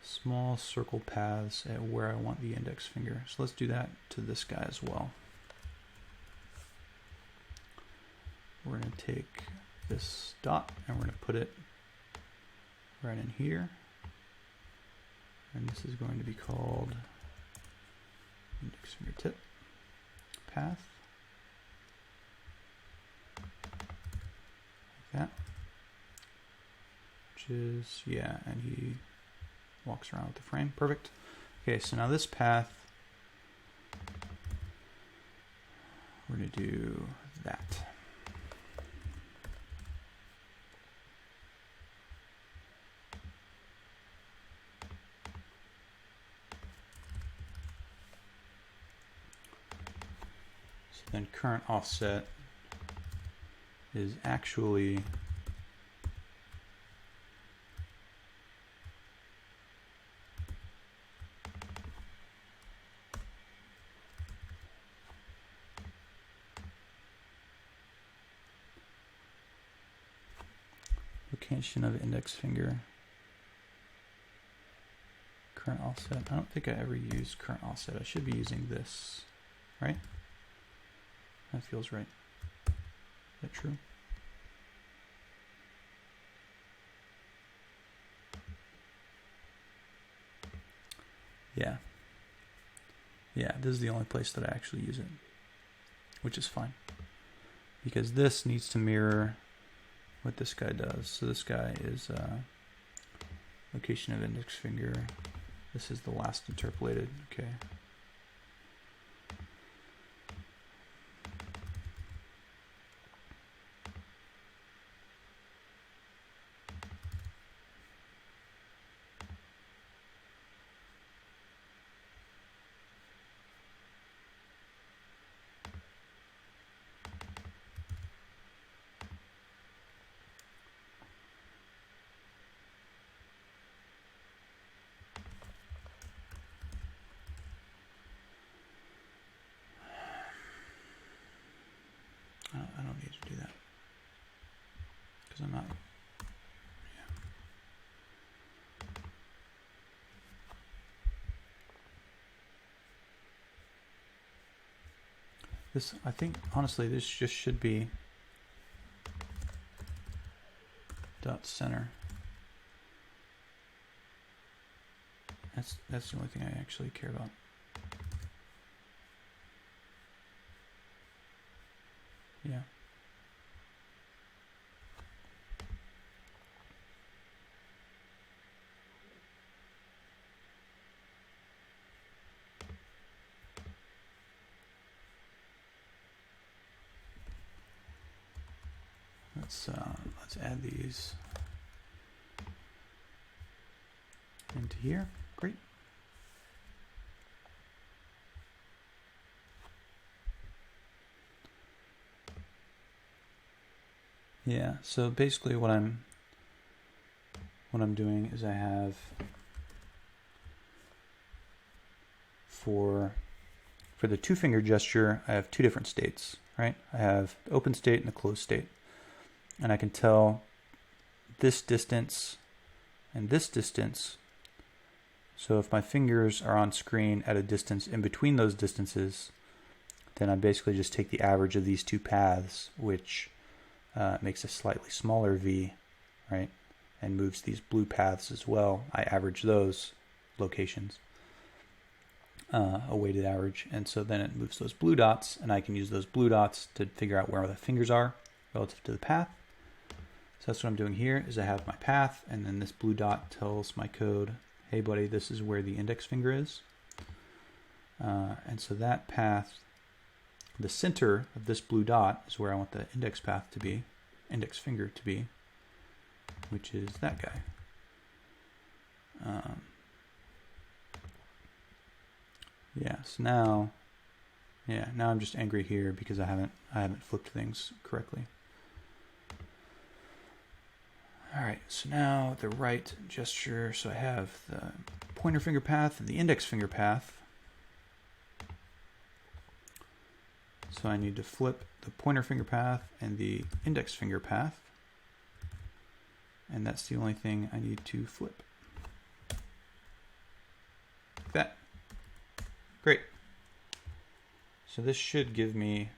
small circle paths at where I want the index finger. So let's do that to this guy as well. We're going to take this dot and we're going to put it right in here. And this is going to be called index finger tip path. Like that. Which is, yeah, and he walks around with the frame. Perfect. Okay, so now this path, we're going to do that. So then current offset is actually location of index finger, current offset. I don't think I ever used current offset. I should be using this, right? That feels right. Is that true? Yeah. Yeah, this is the only place that I actually use it, which is fine. Because this needs to mirror what this guy does. So this guy is location of index finger. This is the last interpolated. Okay. I don't need to do that because I'm not. Yeah. This, I think, honestly, this just should be dot center. That's the only thing I actually care about. Yeah. Let's add these into here. Great. Yeah, so basically what I'm doing is I have for the two finger gesture, I have two different states, right? I have the open state and the closed state. And I can tell this distance and this distance. So if my fingers are on screen at a distance in between those distances, then I basically just take the average of these two paths, which makes a slightly smaller V, right? And moves these blue paths as well. I average those locations, a weighted average. And so then it moves those blue dots, and I can use those blue dots to figure out where the fingers are relative to the path. So that's what I'm doing here, is I have my path, and then this blue dot tells my code, hey buddy, this is where the index finger is. And so that path, the center of this blue dot is where I want the index path to be, index finger to be, which is that guy. Yeah, so now I'm just angry here because I haven't flipped things correctly. All right, so now the right gesture. So I have the pointer finger path and the index finger path. So I need to flip the pointer finger path and the index finger path. And that's the only thing I need to flip. Like that. Great. So this should give me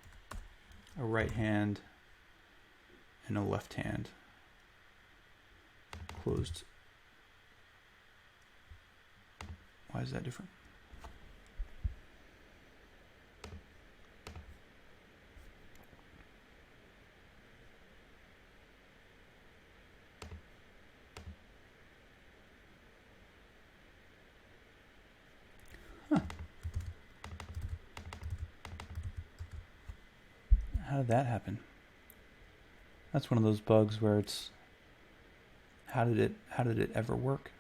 a right hand and a left hand. Closed. Why is that different? Huh. How did that happen? That's one of those bugs where it's how did it ever work?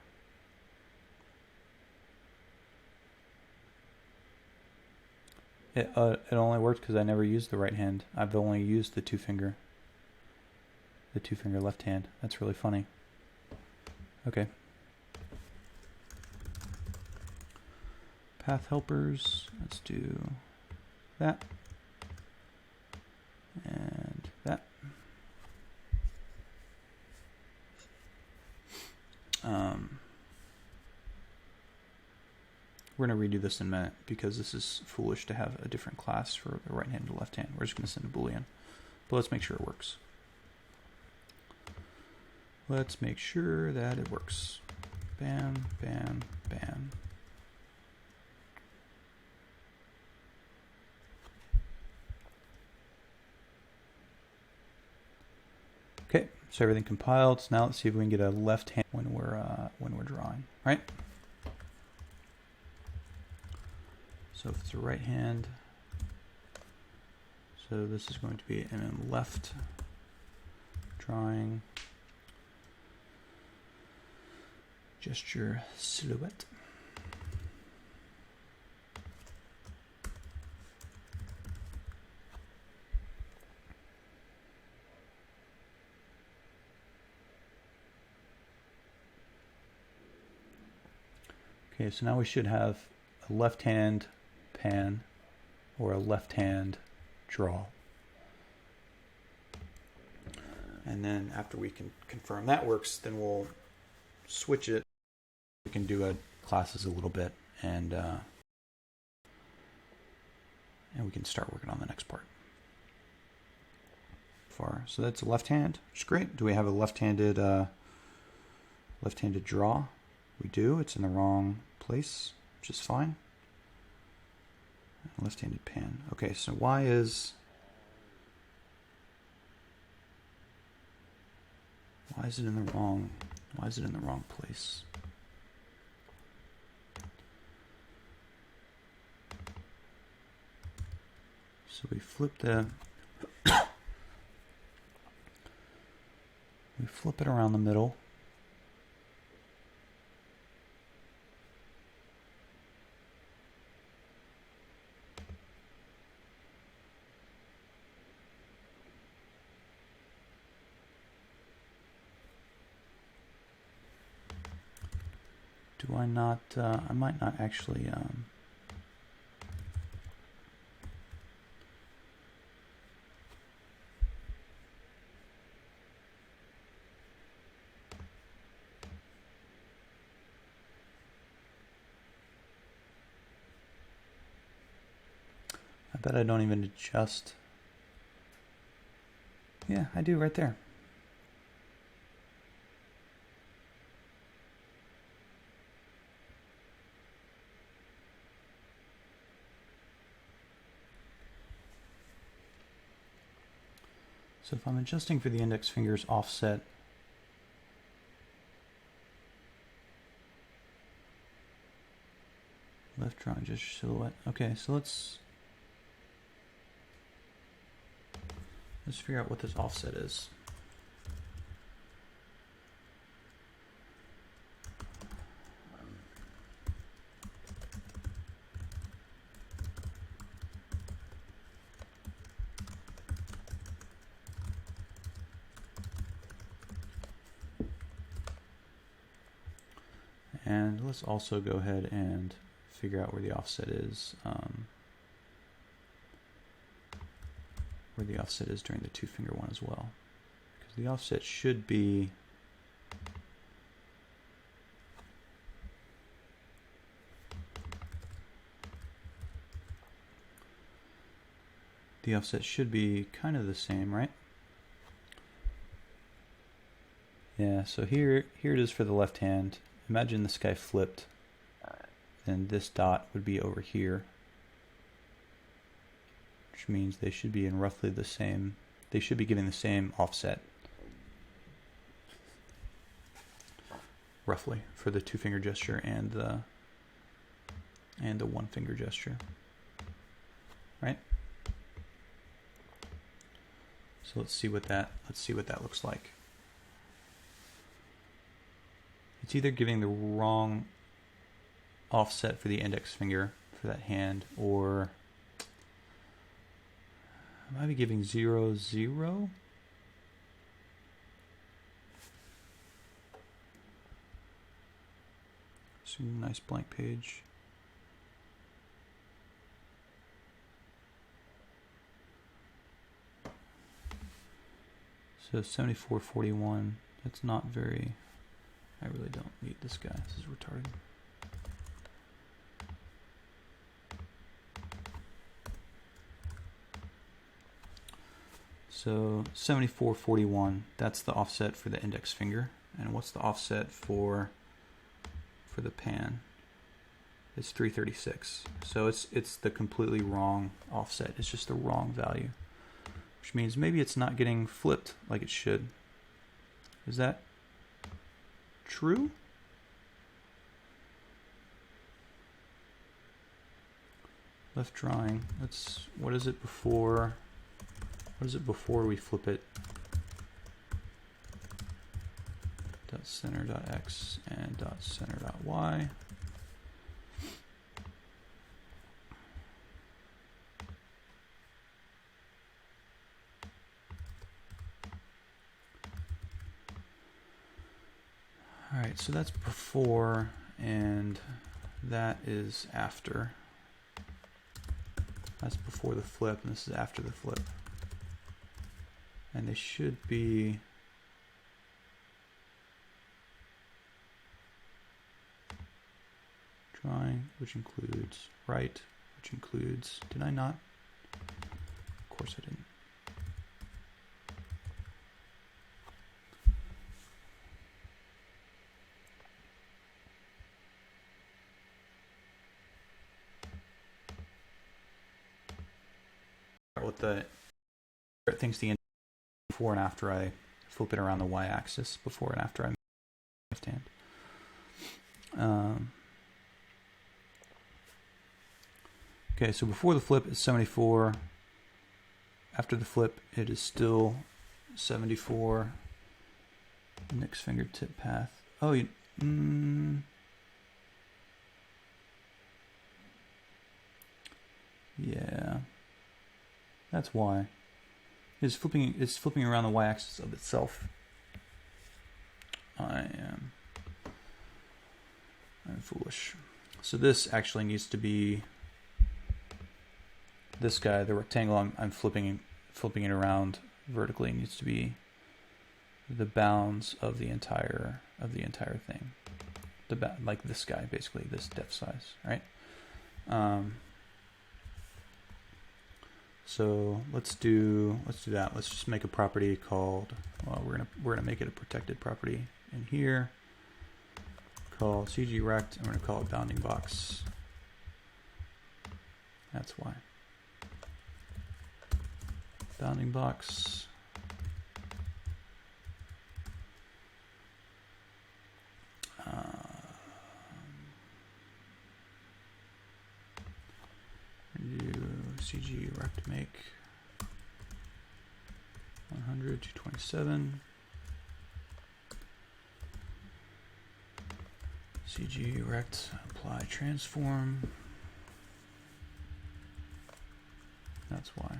It only worked because I never used the right hand. I've only used the two finger left hand. That's really funny. Okay. Path helpers. Let's do that and that. We're going to redo this in a minute because this is foolish to have a different class for the right hand and left hand. We're just going to send a Boolean. But let's make sure it works. Let's make sure that it works. Bam, bam, bam. Okay, so everything compiled. So now let's see if we can get a left hand when we're drawing, right? So if it's a right hand, so this is going to be MM left drawing gesture silhouette. Okay, so now we should have a left hand pan or a left hand draw. And then after we can confirm that works, then we'll switch it. We can do classes a little bit, and we can start working on the next part. So that's a left hand, which is great. Do we have a left-handed draw? We do. It's in the wrong place, which is fine. Left-handed pan. Okay, so why is it in the wrong place? So we flip it around the middle. Do I not, I might not actually, I bet I don't even adjust. Yeah, I do right there. So if I'm adjusting for the index finger's offset, left drawing gesture silhouette. Okay, so let's figure out what this offset is. And let's also go ahead and figure out where the offset is, during the two-finger one as well. Because the offset should be kind of the same, right? Yeah, so here it is for the left hand. Imagine this guy flipped, and this dot would be over here, which means they should be in roughly the same, they should be giving the same offset, roughly, for the two-finger gesture and the one-finger gesture, right? So let's see what that looks like. It's either giving the wrong offset for the index finger for that hand, or I might be giving 0, 0. So nice blank page. So 7441. That's not very. I really don't need this guy. This is retarded. So 7441, that's the offset for the index finger. And what's the offset for the pan? It's 336. So it's the completely wrong offset. It's just the wrong value, which means maybe it's not getting flipped like it should. Is that true? Left drawing. What is it before? What is it before we flip it? Dot center dot x and dot center dot y. All right, so that's before, and that is after. That's before the flip, and this is after the flip. And they should be drawing, which includes right, which includes, did I not? Of course I didn't. What the things the before and after I flip it around the y-axis, before and after I left hand. Okay, so before the flip is 74. After the flip, it is still 74. Next fingertip path. Oh, yeah. That's why. It's flipping around the y-axis of itself. I'm foolish. So this actually needs to be this guy, the rectangle I'm flipping it around vertically, needs to be the bounds of the entire thing. Like this guy, basically, this depth size, right? So let's do that. Let's just make a property called, well, we're gonna make it a protected property in here. Call CGRect, and we're gonna call it bounding box. That's why. Bounding box. CG rect make 100 to 27. CG rect apply transform. That's why.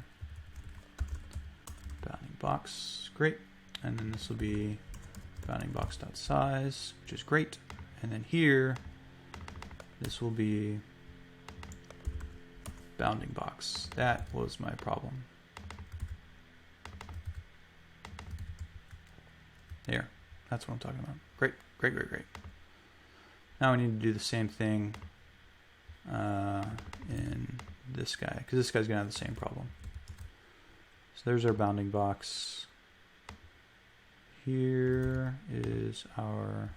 Bounding box, great. And then this will be bounding box dot size, which is great. And then here, this will be bounding box. That was my problem. There, that's what I'm talking about. Great, great, great, great. Now we need to do the same thing in this guy, because this guy's gonna have the same problem. So there's our bounding box. Here is our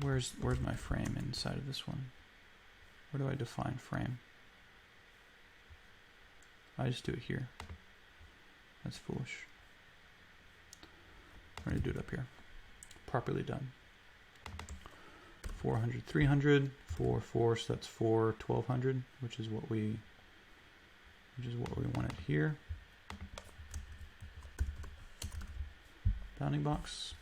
where's my frame inside of this one? Where do I define frame? I just do it here. That's foolish. I'm going to do it up here. Properly done. 400, 300, 4, 4, so that's 4, 1200, which is what we wanted here. Bounding box.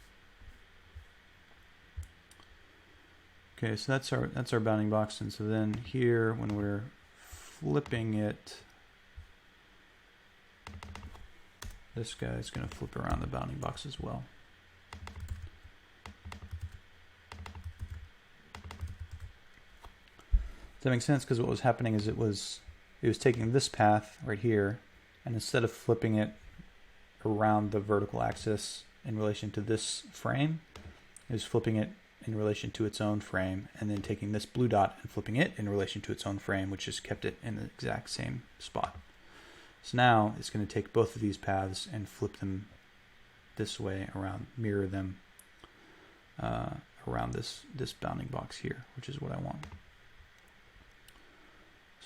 Okay, so that's our bounding box, and so then here when we're flipping it, this guy's going to flip around the bounding box as well. Does that make sense? Because what was happening is it was taking this path right here, and instead of flipping it around the vertical axis in relation to this frame, it was flipping it in relation to its own frame, and then taking this blue dot and flipping it in relation to its own frame, which just kept it in the exact same spot. So now it's going to take both of these paths and flip them this way around, mirror them around this bounding box here, which is what I want.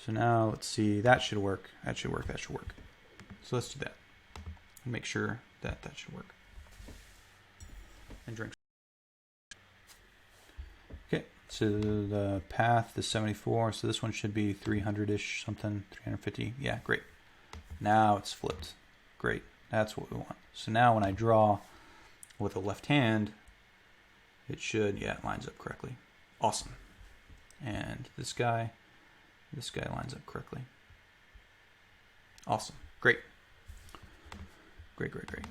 So now let's see, that should work. That should work. That should work. So let's do that. And make sure that that should work. And drink. Okay, so the path is 74. So this one should be 300-ish something, 350. Yeah, great. Now it's flipped. Great. That's what we want. So now when I draw with the left hand, it should, yeah, it lines up correctly. Awesome. And this guy lines up correctly. Awesome. Great. Great, great, great.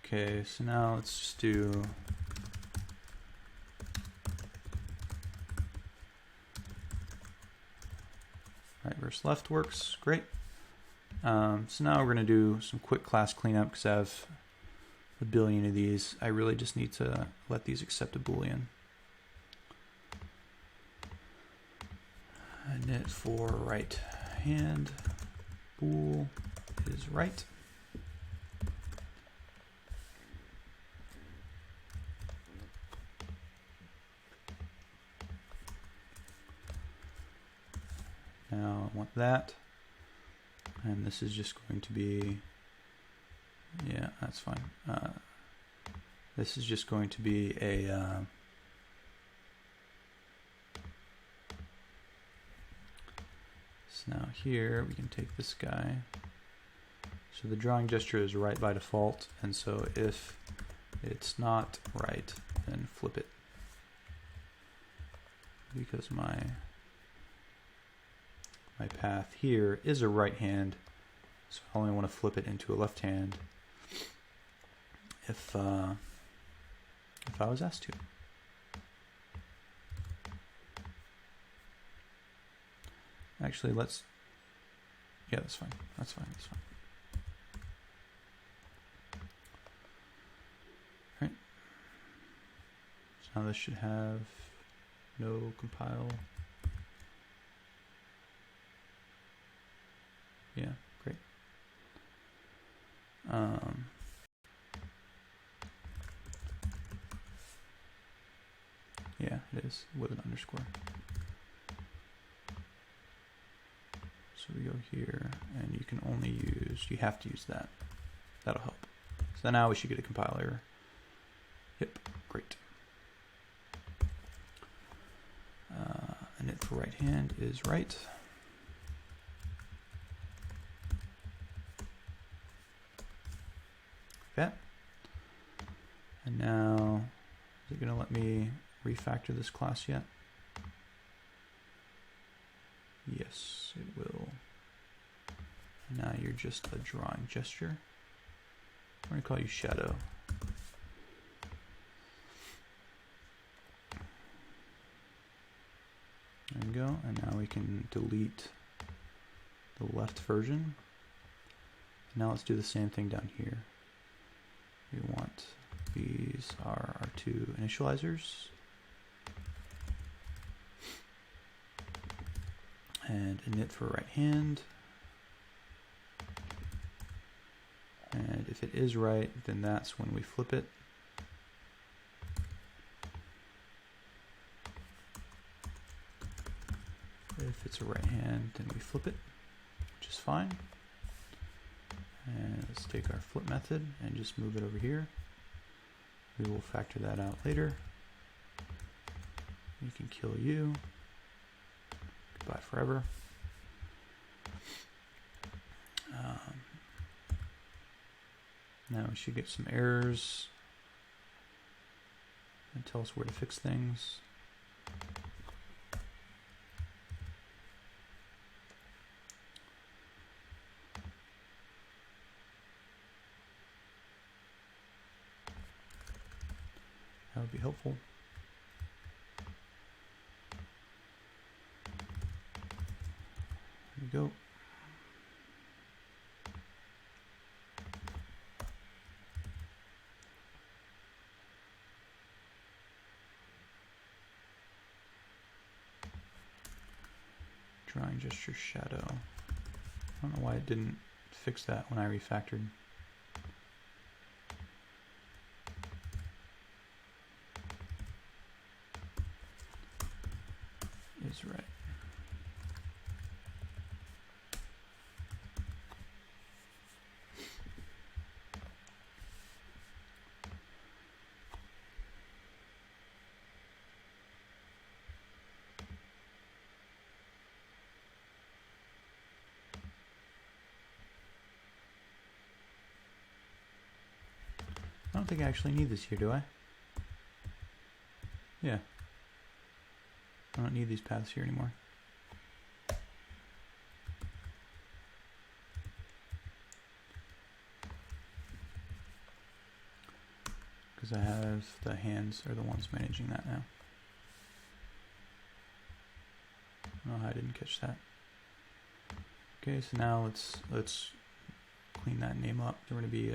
Okay, so now let's just do right versus left works. Great. So now we're going to do some quick class cleanup because I have a billion of these. I really just need to let these accept a Boolean. Init for right hand, bool is right. Now I want that, and this is just going to be, yeah, that's fine. This is just going to be a so now here we can take this guy. So the drawing gesture is right by default, and so if it's not right, then flip it, because my path here is a right hand, so I only want to flip it into a left hand if I was asked to. Actually, let's, yeah, that's fine. That's fine. That's fine. All right. So now this should have no compile. Yeah, great. Yeah, it is with an underscore. So we go here, and you can only use, you have to use that. That'll help. So now we should get a compile error. Yep, great. Init for right hand is right. That. And now, is it going to let me refactor this class yet? Yes, it will. Now you're just a drawing gesture. I'm going to call you shadow. There we go. And now we can delete the left version. Now let's do the same thing down here. We want, these are our two initializers. And init for right hand. And if it is right, then that's when we flip it. If it's a right hand, then we flip it, which is fine. And let's take our flip method and just move it over here. We will factor that out later. We can kill you. Goodbye forever. Now we should get some errors and tell us where to fix things. That would be helpful. There we go. Drawing gesture shadow. I don't know why it didn't fix that when I refactored. is right. I don't think I actually need this here, do I? Yeah. I don't need these paths here anymore. Because I have the hands are the ones managing that now. Oh, I didn't catch that. Okay, so now let's clean that name up. We're going to be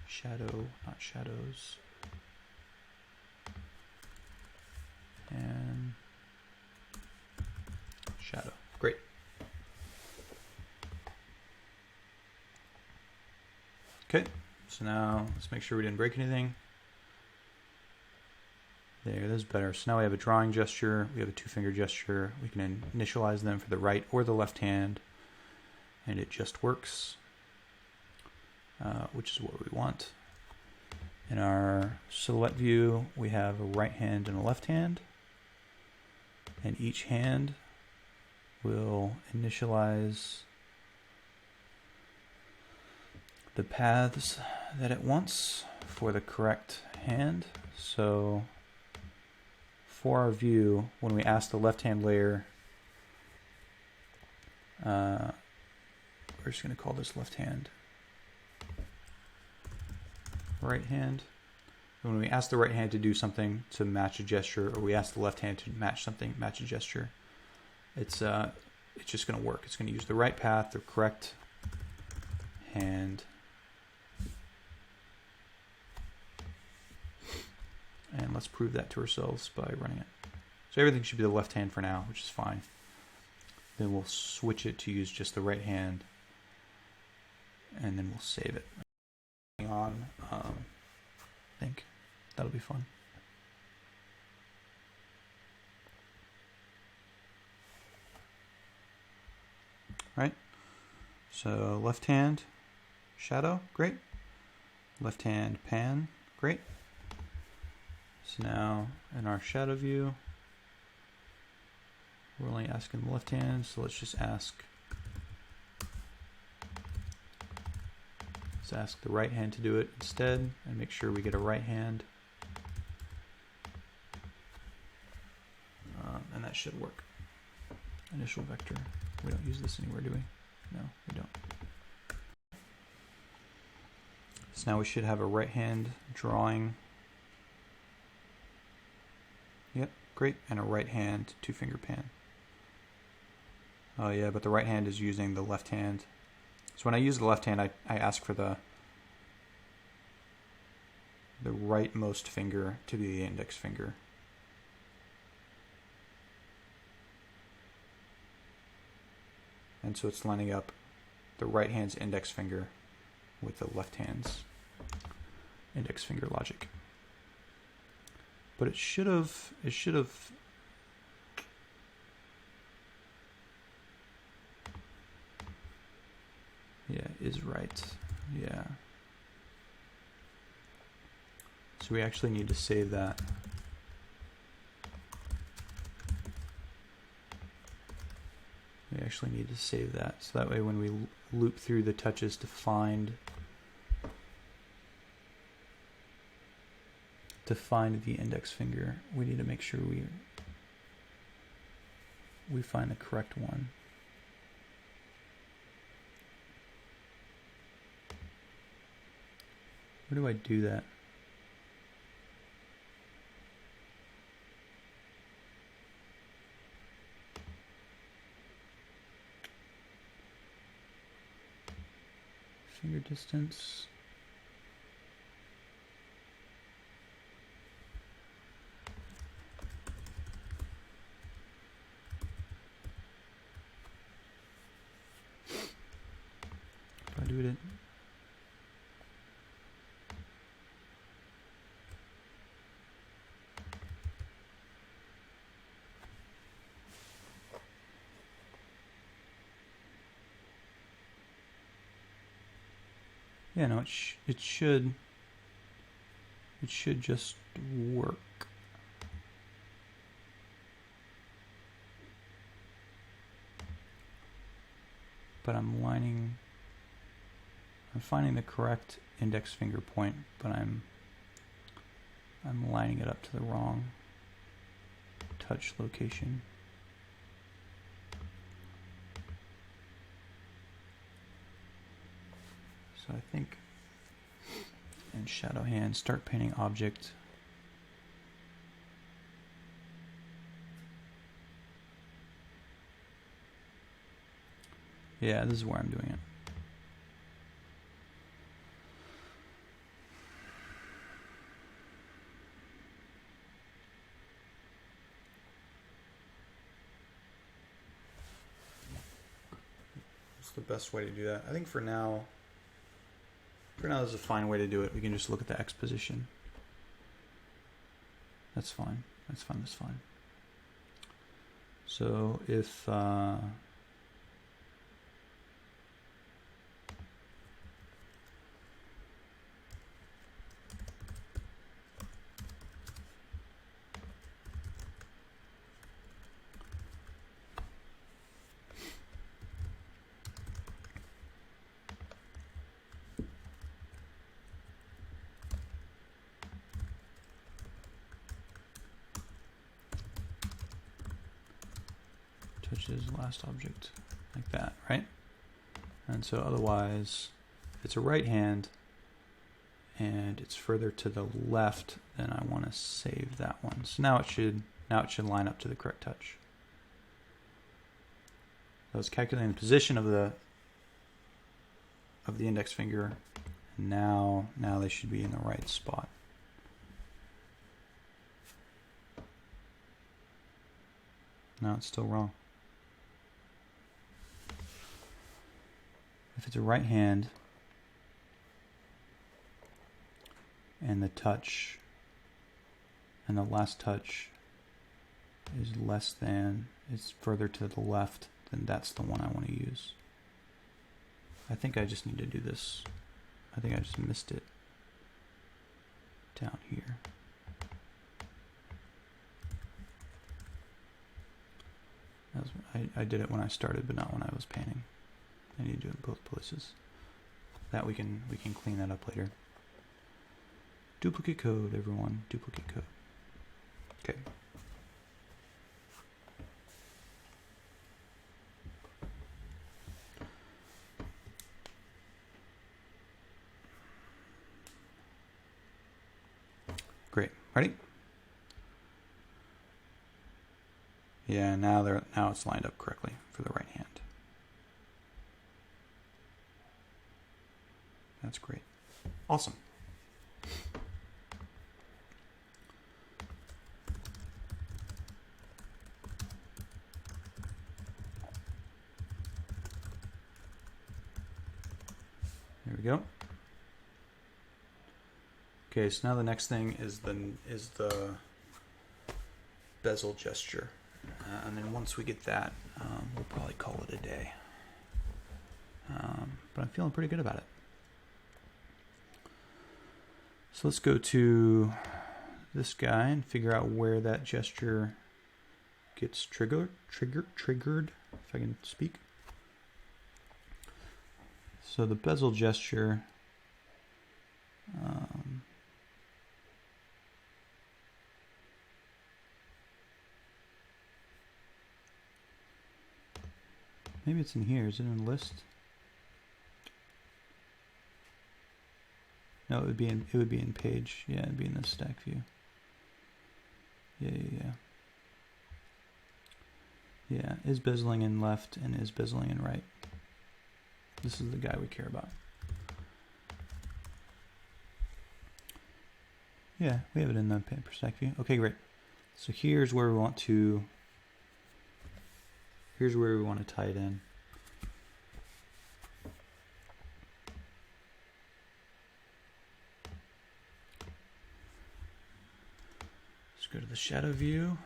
shadow, not shadows. And shadow. Great. Okay, so now let's make sure we didn't break anything. There, that's better. So now we have a drawing gesture, we have a two-finger gesture. We can initialize them for the right or the left hand, and it just works, which is what we want. In our silhouette view, we have a right hand and a left hand, and each hand will initialize the paths that it wants for the correct hand. So for our view, when we ask the left-hand layer, we're just going to call this left hand, right hand. When we ask the right hand to do something to match a gesture, or we ask the left hand to match something, match a gesture, it's just going to work. It's going to use the right path, the correct hand. And let's prove that to ourselves by running it. So everything should be the left hand for now, which is fine. Then we'll switch it to use just the right hand, and then we'll save it. On, I think that'll be fun. Right. So left hand shadow, great. Left hand pan, great. So now in our shadow view, we're only asking the left hand, so let's just ask the right hand to do it instead, and make sure we get a right hand, and that should work. Initial vector, we don't use this anywhere, do we? No, we don't. So now we should have a right hand drawing. Yep, great, and a right hand two-finger pan. Oh yeah, but the right hand is using the left hand. So when I use the left hand, I ask for the rightmost finger to be the index finger. And so it's lining up the right hand's index finger with the left hand's index finger logic. But it should have yeah, is right. Yeah. So we actually need to save that. We actually need to save that. So that way when we loop through the touches to find the index finger, we need to make sure we find the correct one. Where do I do that? Finger distance. If I do it. Yeah, no, it should just work. But I'm finding the correct index finger point, but I'm lining it up to the wrong touch location. So I think in shadow hand, start painting object. Yeah, this is where I'm doing it. It's the best way to do that. I think for now this is a fine way to do it. We can just look at the X position. That's fine. That's fine. That's fine. So if touches last object like that, right? And so otherwise, if it's a right hand and it's further to the left, then I want to save that one. So now it should line up to the correct touch. So I was calculating the position of the index finger, and now they should be in the right spot. No, it's still wrong. If it's a right hand and the touch and the last touch is less than, it's further to the left, then that's the one I want to use. I think I just need to do this. I think I just missed it down here. I did it when I started, but not when I was painting. I need to do it in both places. That we can clean that up later. Duplicate code, everyone. Duplicate code. Okay. Great. Ready? Yeah, now it's lined up correctly for the right hand. That's great. Awesome. There we go. Okay, so now the next thing is the bezel gesture. And then once we get that, we'll probably call it a day. But I'm feeling pretty good about it. So let's go to this guy and figure out where that gesture gets triggered, if I can speak. So the bezel gesture, maybe it's in here. Is it in list? No, it would be in page. Yeah, it'd be in the stack view. Yeah. Yeah, is bezeling in left and is bezeling in right. This is the guy we care about. Yeah, we have it in the stack view. Okay, great. So here's where we want to tie it in. Go to the shadow view.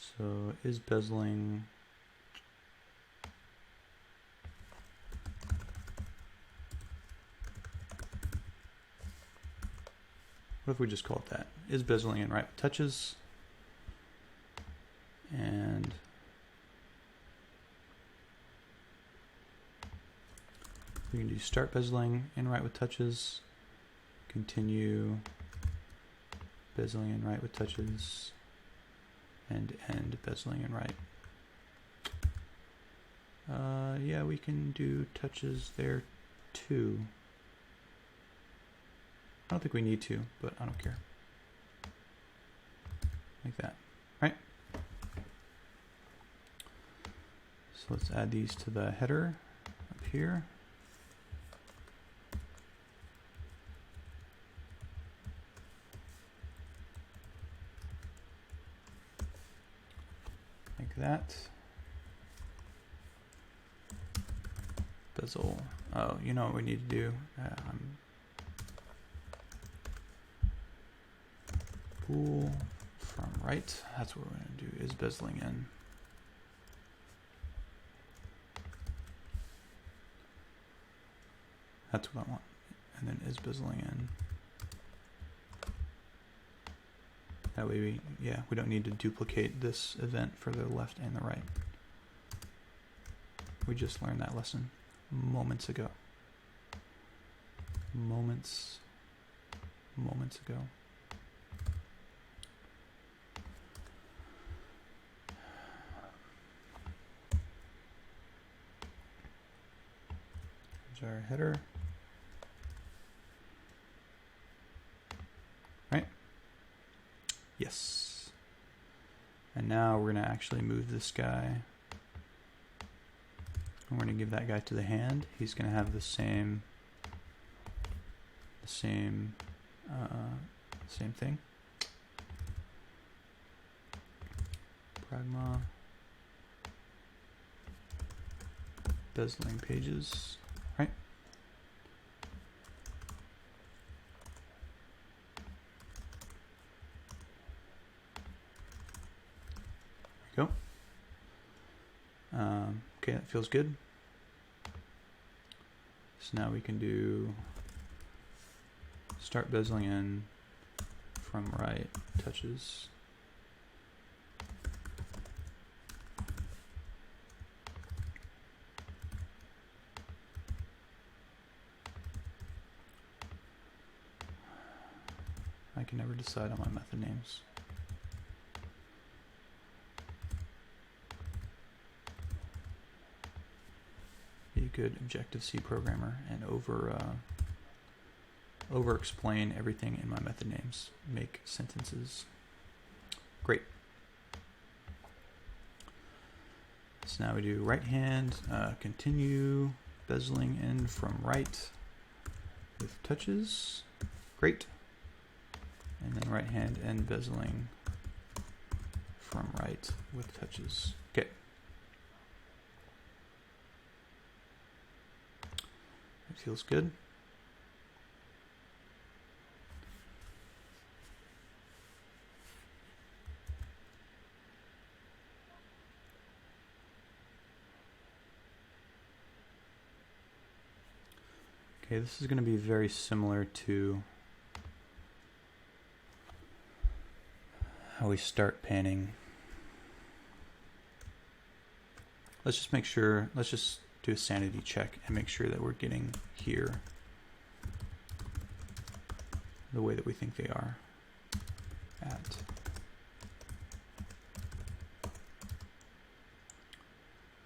So is bezeling. What if we just call it that? Is bezeling in right with touches? And we can do start bezeling in right with touches, continue bezeling in right with touches, and end bezeling in right. Yeah, we can do touches there too. I don't think we need to, but I don't care. Like that, right? So let's add these to the header up here. Like that. Bezel. Oh, you know what we need to do? Bool from right. That's what we're going to do, is bezeling in. That's what I want. And then is bezeling in. That way we don't need to duplicate this event for the left and the right. We just learned that lesson moments ago. Moments ago. Here's our header. Right? Yes. And now we're going to actually move this guy. And we're going to give that guy to the hand. He's going to have the same thing. Pragma. Bezeling pages. Right? There we go. Okay, that feels good. So now we can do start bezeling in from right touches. I can never decide on my method names. Be a good Objective-C programmer and over explain everything in my method names. Make sentences. Great. So now we do right hand, continue bezeling in from right with touches. Great. And then right hand and bezeling from right with touches. Okay. That feels good. Okay, this is going to be very similar to how we start panning. Let's just make sure, let's just do a sanity check and make sure that we're getting here the way that we think they are at.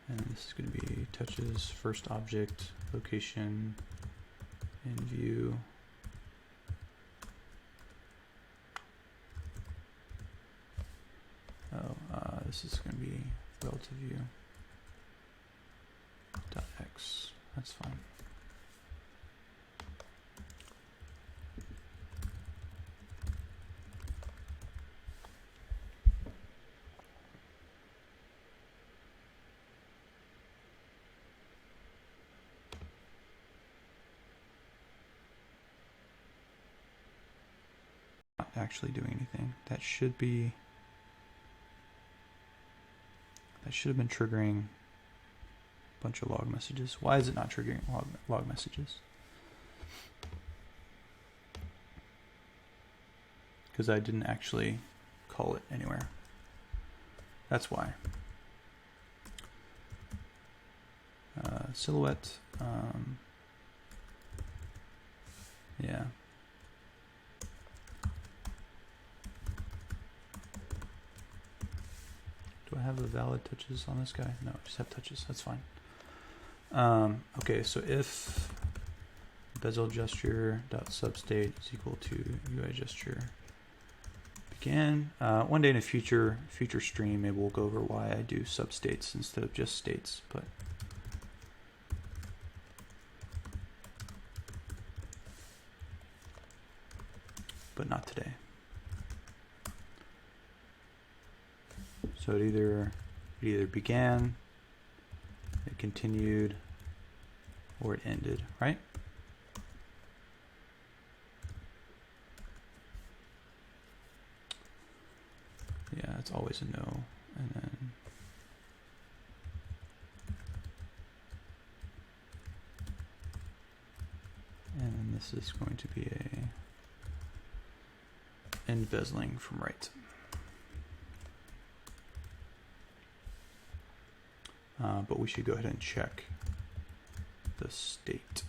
And this is going to be touches, first object, location, in view. This is going to be relative view dot x. That's fine. Not actually doing anything. That should be That should have been triggering a bunch of log messages. Why is it not triggering log messages? Because I didn't actually call it anywhere. That's why. Silhouette. Yeah. Do I have the valid touches on this guy? No, I just have touches. That's fine. Okay, so if bezel gesture dot substate is equal to UI gesture begin. One day in a future stream, maybe we'll go over why I do substates instead of just states, but not today. So it either began, it continued, or it ended, right? Yeah, it's always a no, and then this is going to be a end bezeling from right. But we should go ahead and check the state.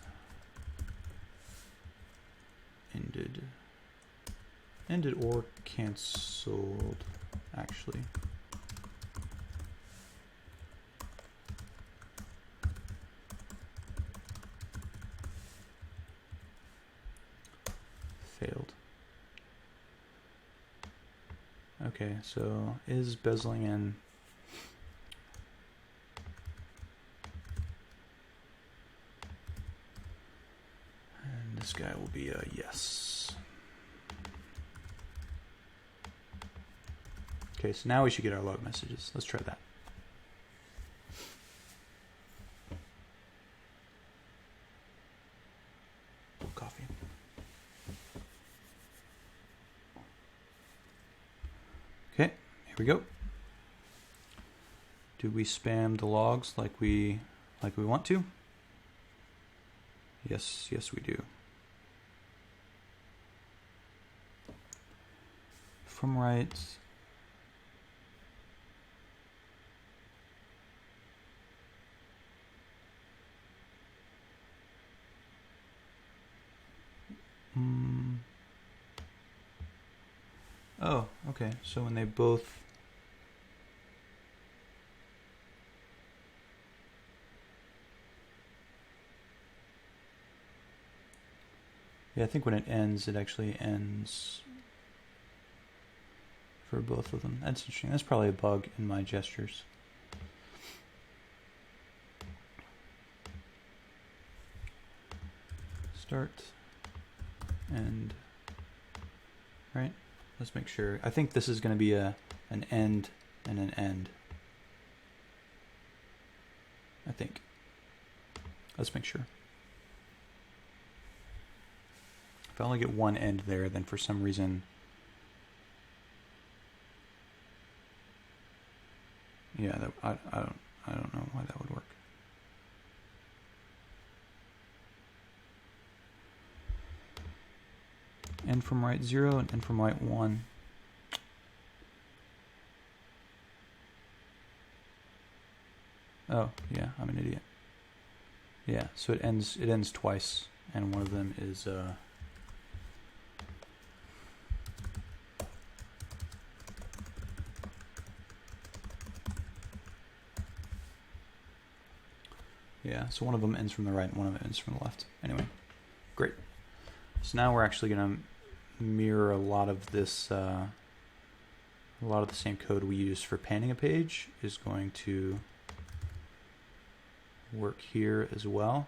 Ended or canceled, actually. Failed. Okay, so is bezeling in? And this guy will be a yes. Okay, so now we should get our log messages. Let's try that. Coffee. Okay, here we go. Do we spam the logs like we want to? Yes, we do. From right. Oh, okay. So when they both I think when it ends, it actually ends for both of them. That's interesting. That's probably a bug in my gestures. Start, end, right? Let's make sure. I think this is going to be an end and an end. I think. Let's make sure. If I only get one end there, then for some reason, yeah, I don't know why that would work. End from right 0 and end from right 1. Oh, yeah, I'm an idiot. Yeah, so it ends twice, and one of them is yeah, so one of them ends from the right and one of them ends from the left. Anyway, great. So now we're actually going to mirror a lot of this, a lot of the same code we use for panning a page is going to work here as well.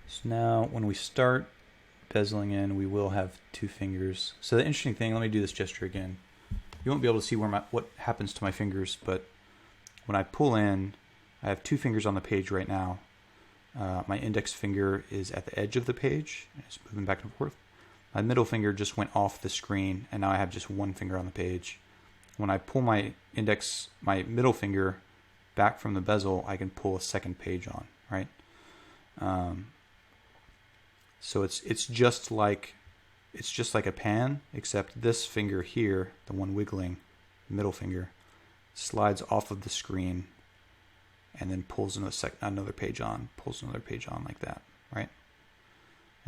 So now when we start bezeling in, we will have two fingers. So the interesting thing, let me do this gesture again. You won't be able to see what happens to my fingers, but when I pull in, I have two fingers on the page right now. My index finger is at the edge of the page. It's moving back and forth. my middle finger just went off the screen, and now I have just one finger on the page. When I pull my middle finger back from the bezel, I can pull a second page on, right? So it's just like a pan, except this finger here, the one wiggling, middle finger, slides off of the screen and then pulls another page on, like that, right?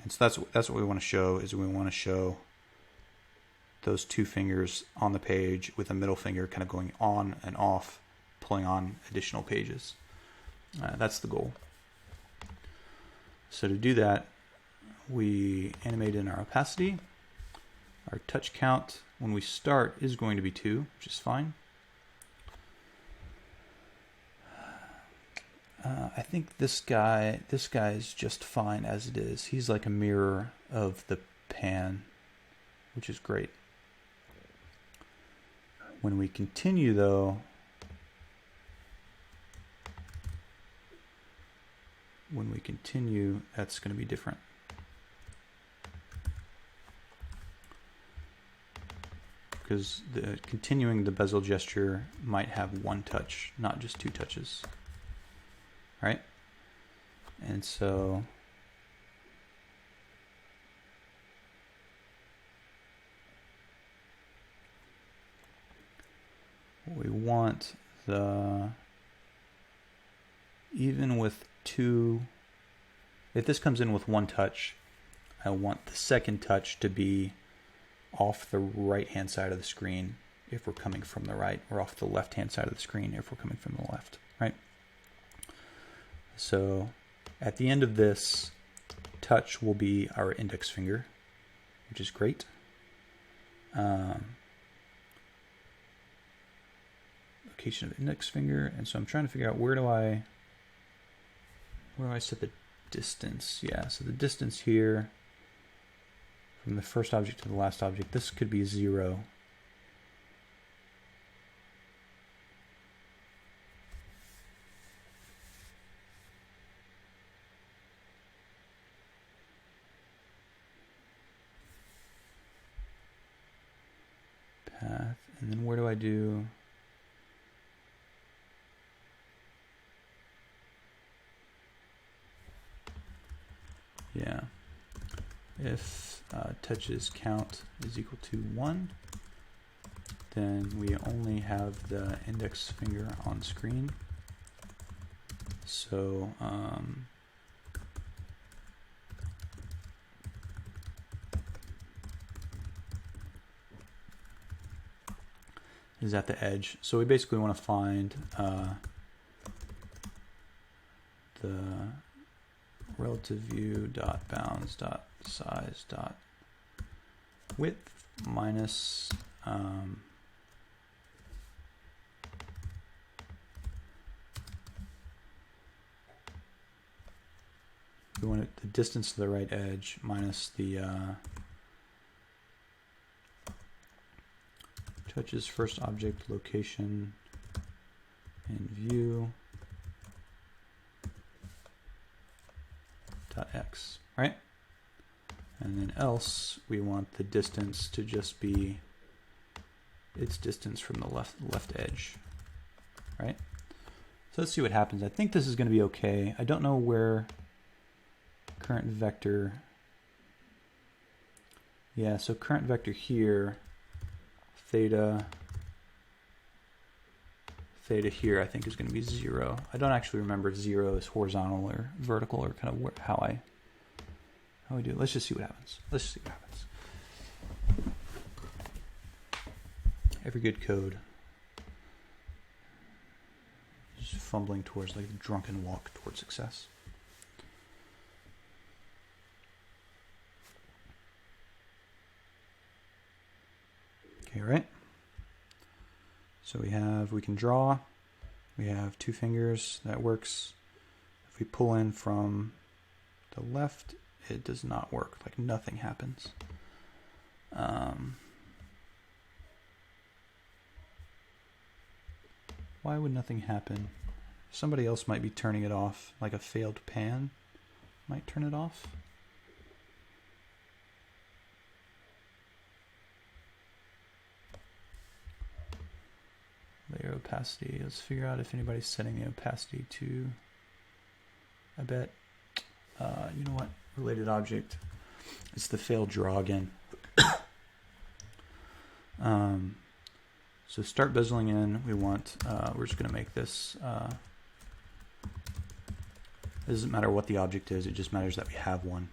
And so that's what we want to show, is we want to show those two fingers on the page with the middle finger kind of going on and off, pulling on additional pages. That's the goal. So to do that, we animate in our opacity. Our touch count when we start is going to be 2, which is fine. I think this guy is just fine as it is. He's like a mirror of the pan, which is great. When we continue though, that's going to be different. Because continuing the bezel gesture might have one touch, not just 2 touches. Right? And so we want even with 2, if this comes in with 1 touch, I want the second touch to be off the right hand side of the screen if we're coming from the right, or off the left hand side of the screen if we're coming from the left, right? So at the end of this, touch will be our index finger, which is great. Location of index finger, and so I'm trying to figure out where do I set the distance? Yeah, so the distance here from the first object to the last object, this could be 0. Path, and then where do I do? Yeah, if touches count is equal to 1, then we only have the index finger on screen. So is at the edge. So we basically want to find the relative view dot bounds dot size dot width minus we want the distance to the right edge minus the touches first object location in view dot x, right? And then else we want the distance to just be its distance from the left edge, right? So let's see what happens. I think this is going to be okay. I don't know where current vector. Yeah, so current vector here, theta here, I think is going to be 0. I don't actually remember if 0 is horizontal or vertical, or kind of how we do it. Let's just see what happens. Every good code is fumbling towards, like a drunken walk towards success. Okay, right? So we can draw, we have 2 fingers, that works. If we pull in from the left, it does not work, like nothing happens. Why would nothing happen? Somebody else might be turning it off, like a failed pan might turn it off. opacity. Let's figure out if anybody's setting the opacity to, I bet, you know what, related object. It's the failed draw again. So start bezeling in, we want, we're just going to make this, it doesn't matter what the object is, it just matters that we have one.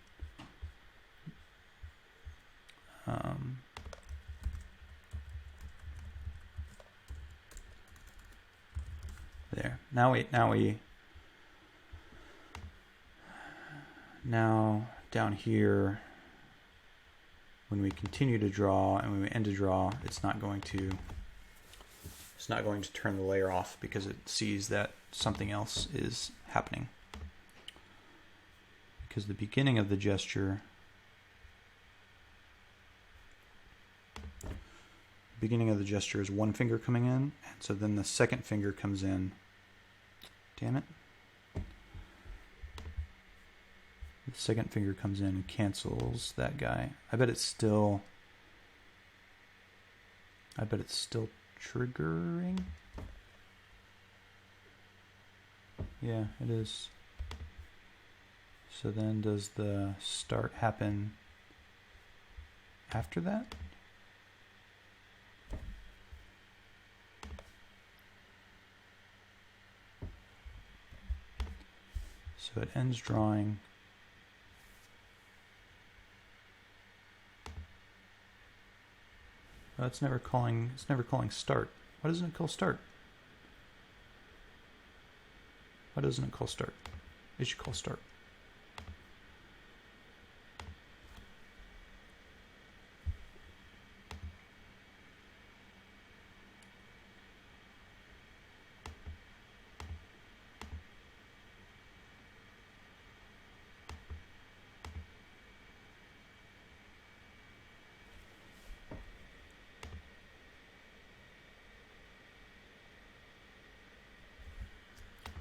There. Now down here, when we continue to draw and when we end to draw, it's not going to turn the layer off because it sees that something else is happening. Because the beginning of the gesture, is one finger coming in, and so then the second finger comes in. Damn it. The second finger comes in and cancels that guy. I bet it's still triggering. Yeah, it is. So then does the start happen after that? So it ends drawing. Oh, it's never calling start. Why doesn't it call start? Why doesn't it call start? It should call start.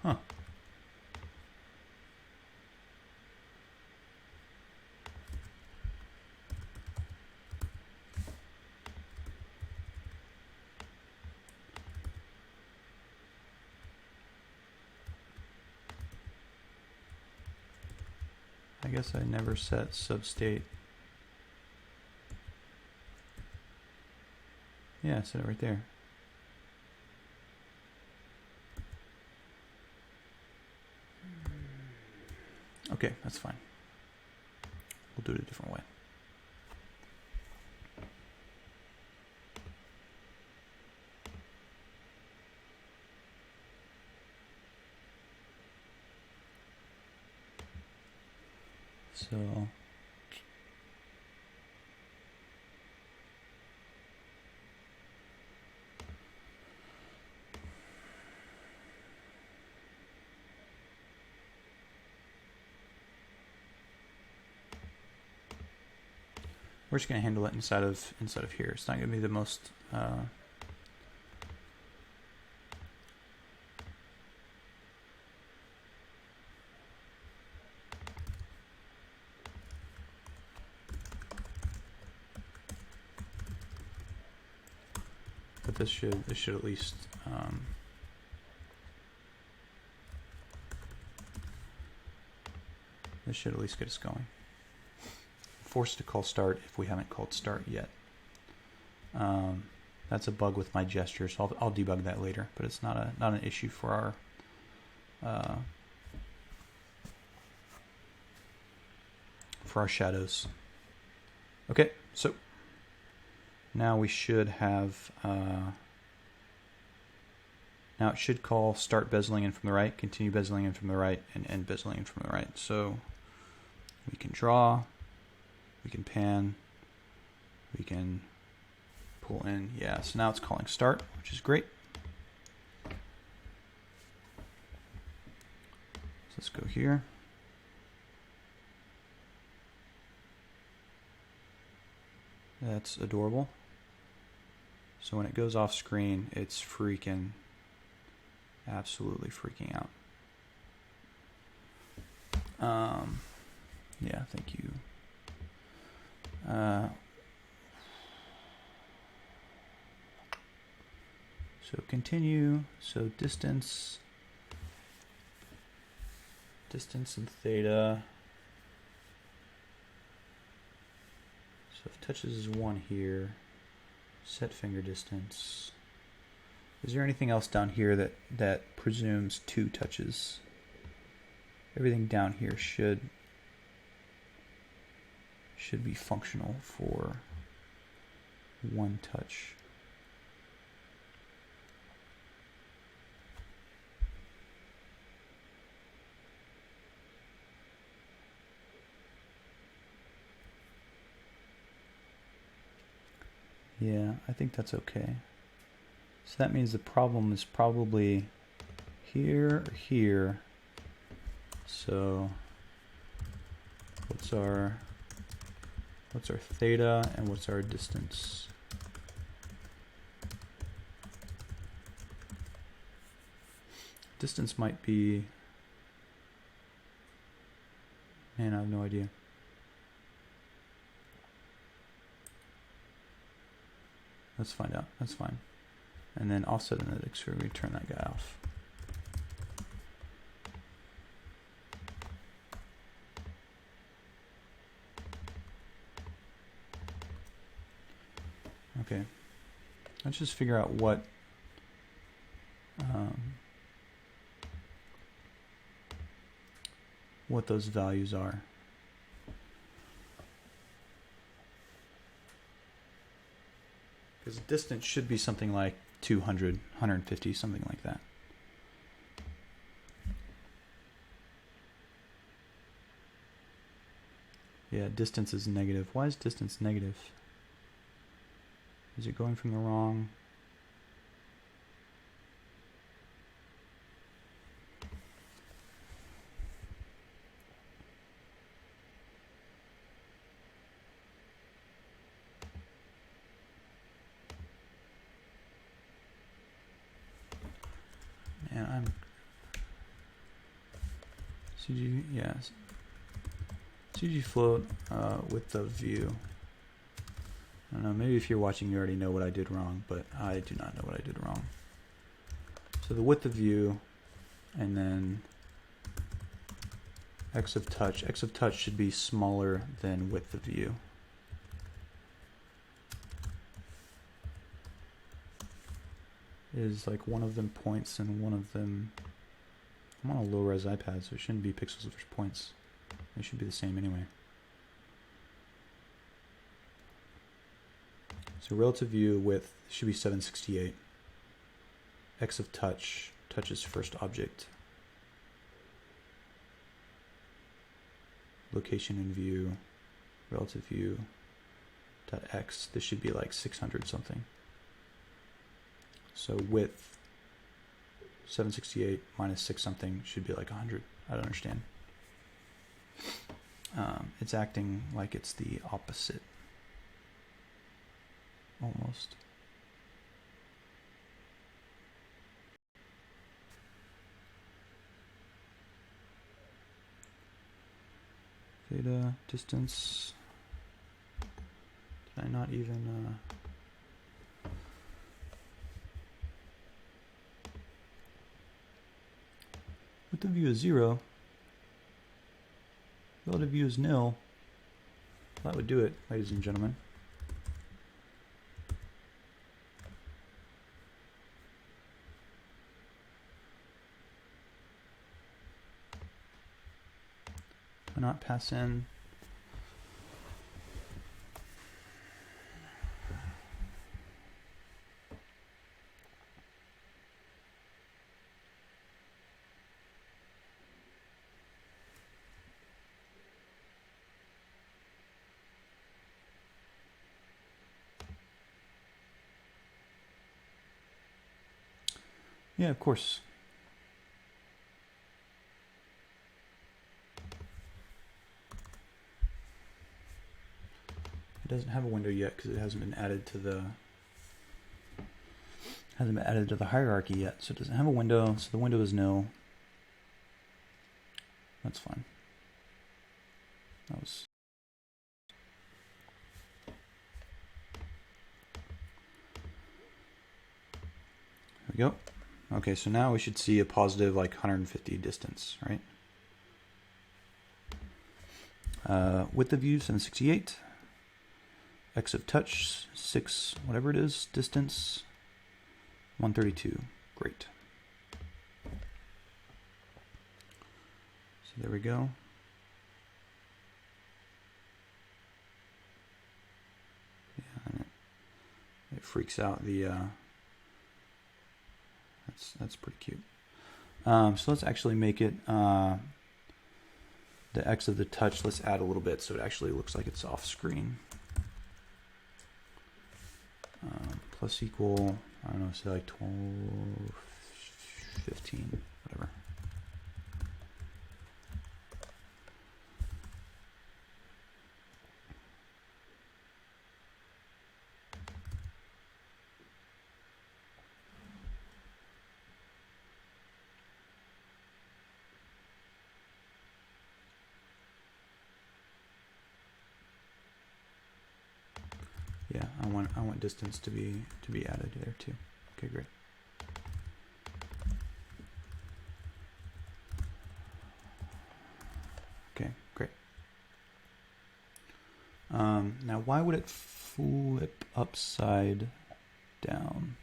Huh. I guess I never set substate. Yeah, I set it right there. Okay, that's fine. We'll do it a different way. So we're just going to handle it inside of here. It's not going to be the most but this should at least this should at least get us going. Forced to call start if we haven't called start yet. That's a bug with my gesture, so I'll debug that later. But it's not an issue for our shadows. Okay, so now we should have. Now it should call start bezeling in from the right, continue bezeling in from the right, and end bezeling in from the right. So we can draw. We can pan, we can pull in, yeah, so now it's calling start, which is great. So let's go here. That's adorable. So when it goes off screen, it's freaking, absolutely freaking out. Yeah, thank you. So continue, so distance and theta. So if touches is 1 here, set finger distance. Is there anything else down here that presumes 2 touches? Everything down here should be functional for 1 touch. Yeah, I think that's okay. So that means the problem is probably here or here. So what's our theta and what's our distance? Distance might be, man, I have no idea. Let's find out. That's fine. And then offset analytics, we're going to turn that guy off. Okay. Let's just figure out what those values are. Because distance should be something like 200, 150, something like that. Yeah, distance is negative. Why is distance negative? Is it going from the wrong? Man, I'm CG, yeah. CG float with the view. I don't know, maybe if you're watching you already know what I did wrong, but I do not know what I did wrong. So the width of view, and then x of touch. X of touch should be smaller than width of view. Is like one of them points and one of them, I'm on a low res iPad, so it shouldn't be pixels versus points. They should be the same anyway. So relative view width should be 768. X of touch, touch's first object. Location in view, relative view, dot X, this should be like 600 something. So width, 768 minus 6 something should be like 100. I don't understand. It's acting like it's the opposite. Almost. Theta, distance. Did I not even... Width of view is 0. Relative view is nil. That would do it, ladies and gentlemen. Why not pass in? Yeah, of course. It doesn't have a window yet because it hasn't been added to the hierarchy yet. So it doesn't have a window, so the window is nil. That's fine. That was we go. Okay, so now we should see a positive like 150 distance, right? Width of view 768. X of touch 6, whatever it is, distance 132. Great. So there we go. Yeah, and it freaks out the. That's pretty cute. So let's actually make it the X of the touch. Let's add a little bit so it actually looks like it's off screen. Plus equal, I don't know, say like 12, 15, whatever. Yeah, I want distance to be added there too. Okay, great. Okay, great. Now, why would it flip upside down?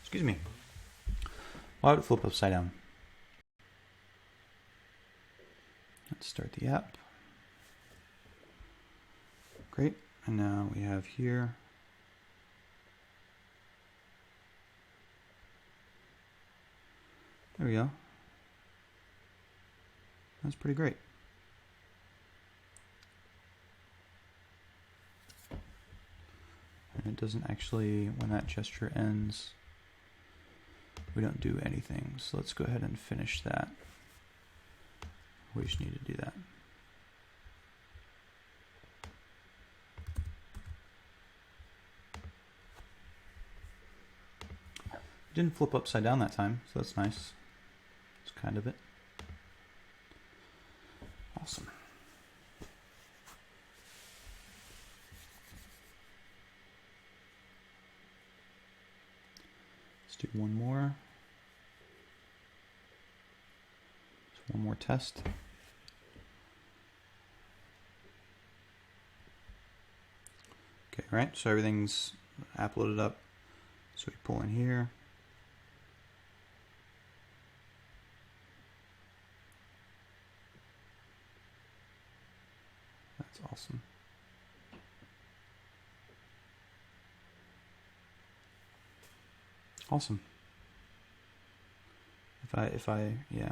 Excuse me. Why would it flip upside down? Let's start the app. Great. And now we have here. There we go. That's pretty great. And it doesn't actually, when that gesture ends, we don't do anything. So let's go ahead and finish that. We just need to do that. Didn't flip upside down that time, so that's nice. That's kind of it. Awesome. Let's do one more. Just one more test. Okay, right, so everything's app loaded up. So we pull in here. That's awesome. Awesome. If I, yeah.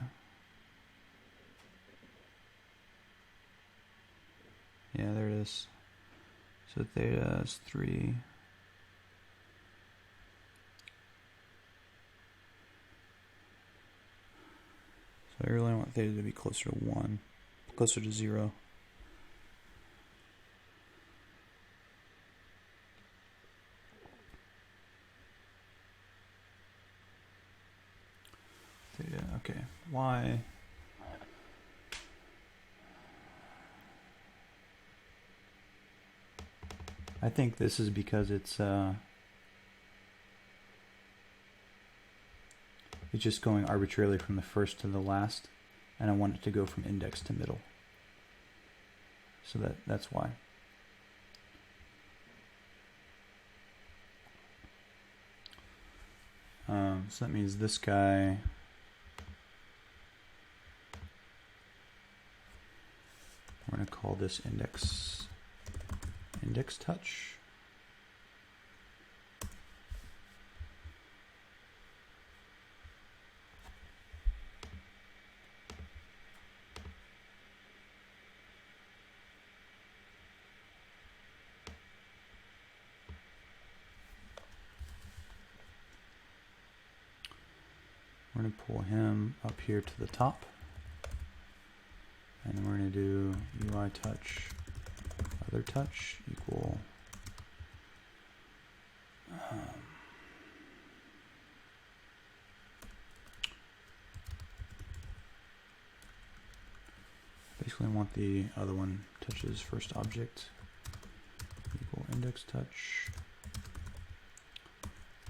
Yeah, there it is. So theta is 3. So I really want theta to be closer to 1, closer to 0. Theta, okay. Y. I think this is because it's just going arbitrarily from the first to the last, and I want it to go from index to middle. So that's why. So that means this guy we're going to call this index touch. We're going to pull him up here to the top. And we're going to do UI touch, other touch equal Basically, I want the other one touches first object equal index touch.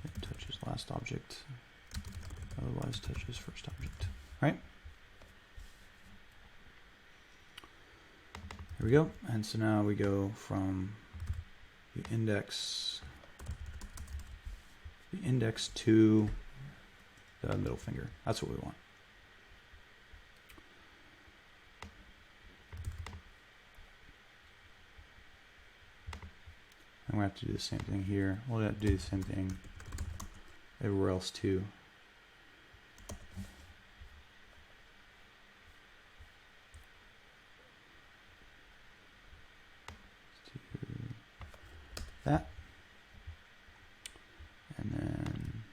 It touches last object. Otherwise, touches first object. Right? There we go. And so now we go from the index to the middle finger. That's what we want. I'm going to have to do the same thing here. We'll have to do the same thing everywhere else too. Let's do that. And then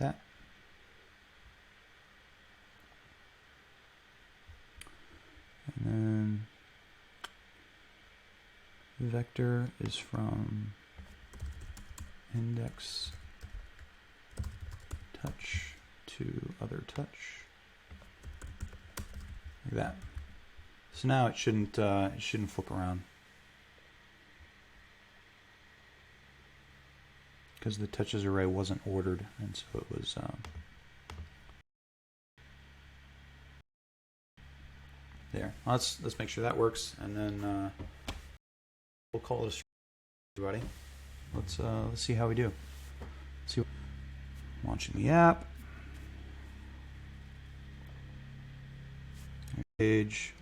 that. And then the vector is from index touch to other touch, like that. So now it shouldn't flip around because the touches array wasn't ordered, and so it was. There. Let's make sure that works, and then we'll call it a stream, everybody. Let's see how we do. See, launching the app. Page,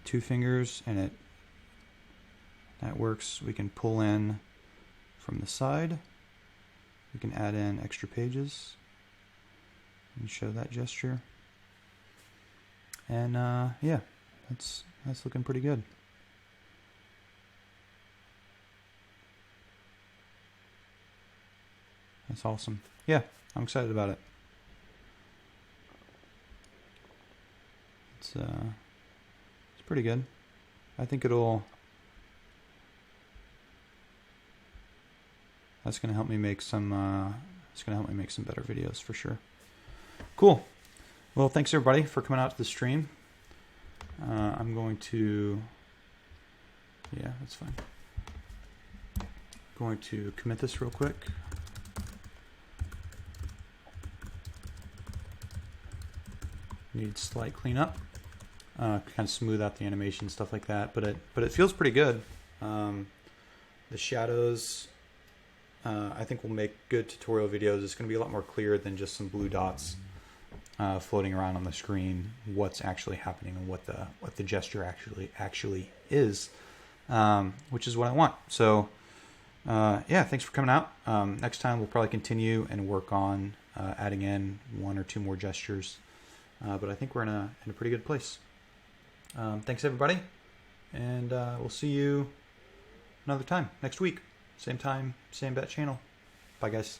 2 fingers, and that works. We can pull in from the side. We can add in extra pages and show that gesture. And yeah, that's looking pretty good. That's awesome. Yeah, I'm excited about it. It's pretty good. I think that's going to help me make some it's going to help me make some better videos for sure. Cool. Well, thanks everybody for coming out to the stream. I'm going to, yeah, that's fine. Going to commit this real quick. Needs slight cleanup, kind of smooth out the animation, stuff like that. But it feels pretty good. The shadows, I think will make good tutorial videos. It's going to be a lot more clear than just some blue dots floating around on the screen. What's actually happening and what the gesture actually is, which is what I want. So yeah, thanks for coming out. Next time we'll probably continue and work on adding in 1 or 2 more gestures. But I think we're in a pretty good place. Thanks everybody, and we'll see you another time next week. Same time, same bat channel. Bye guys.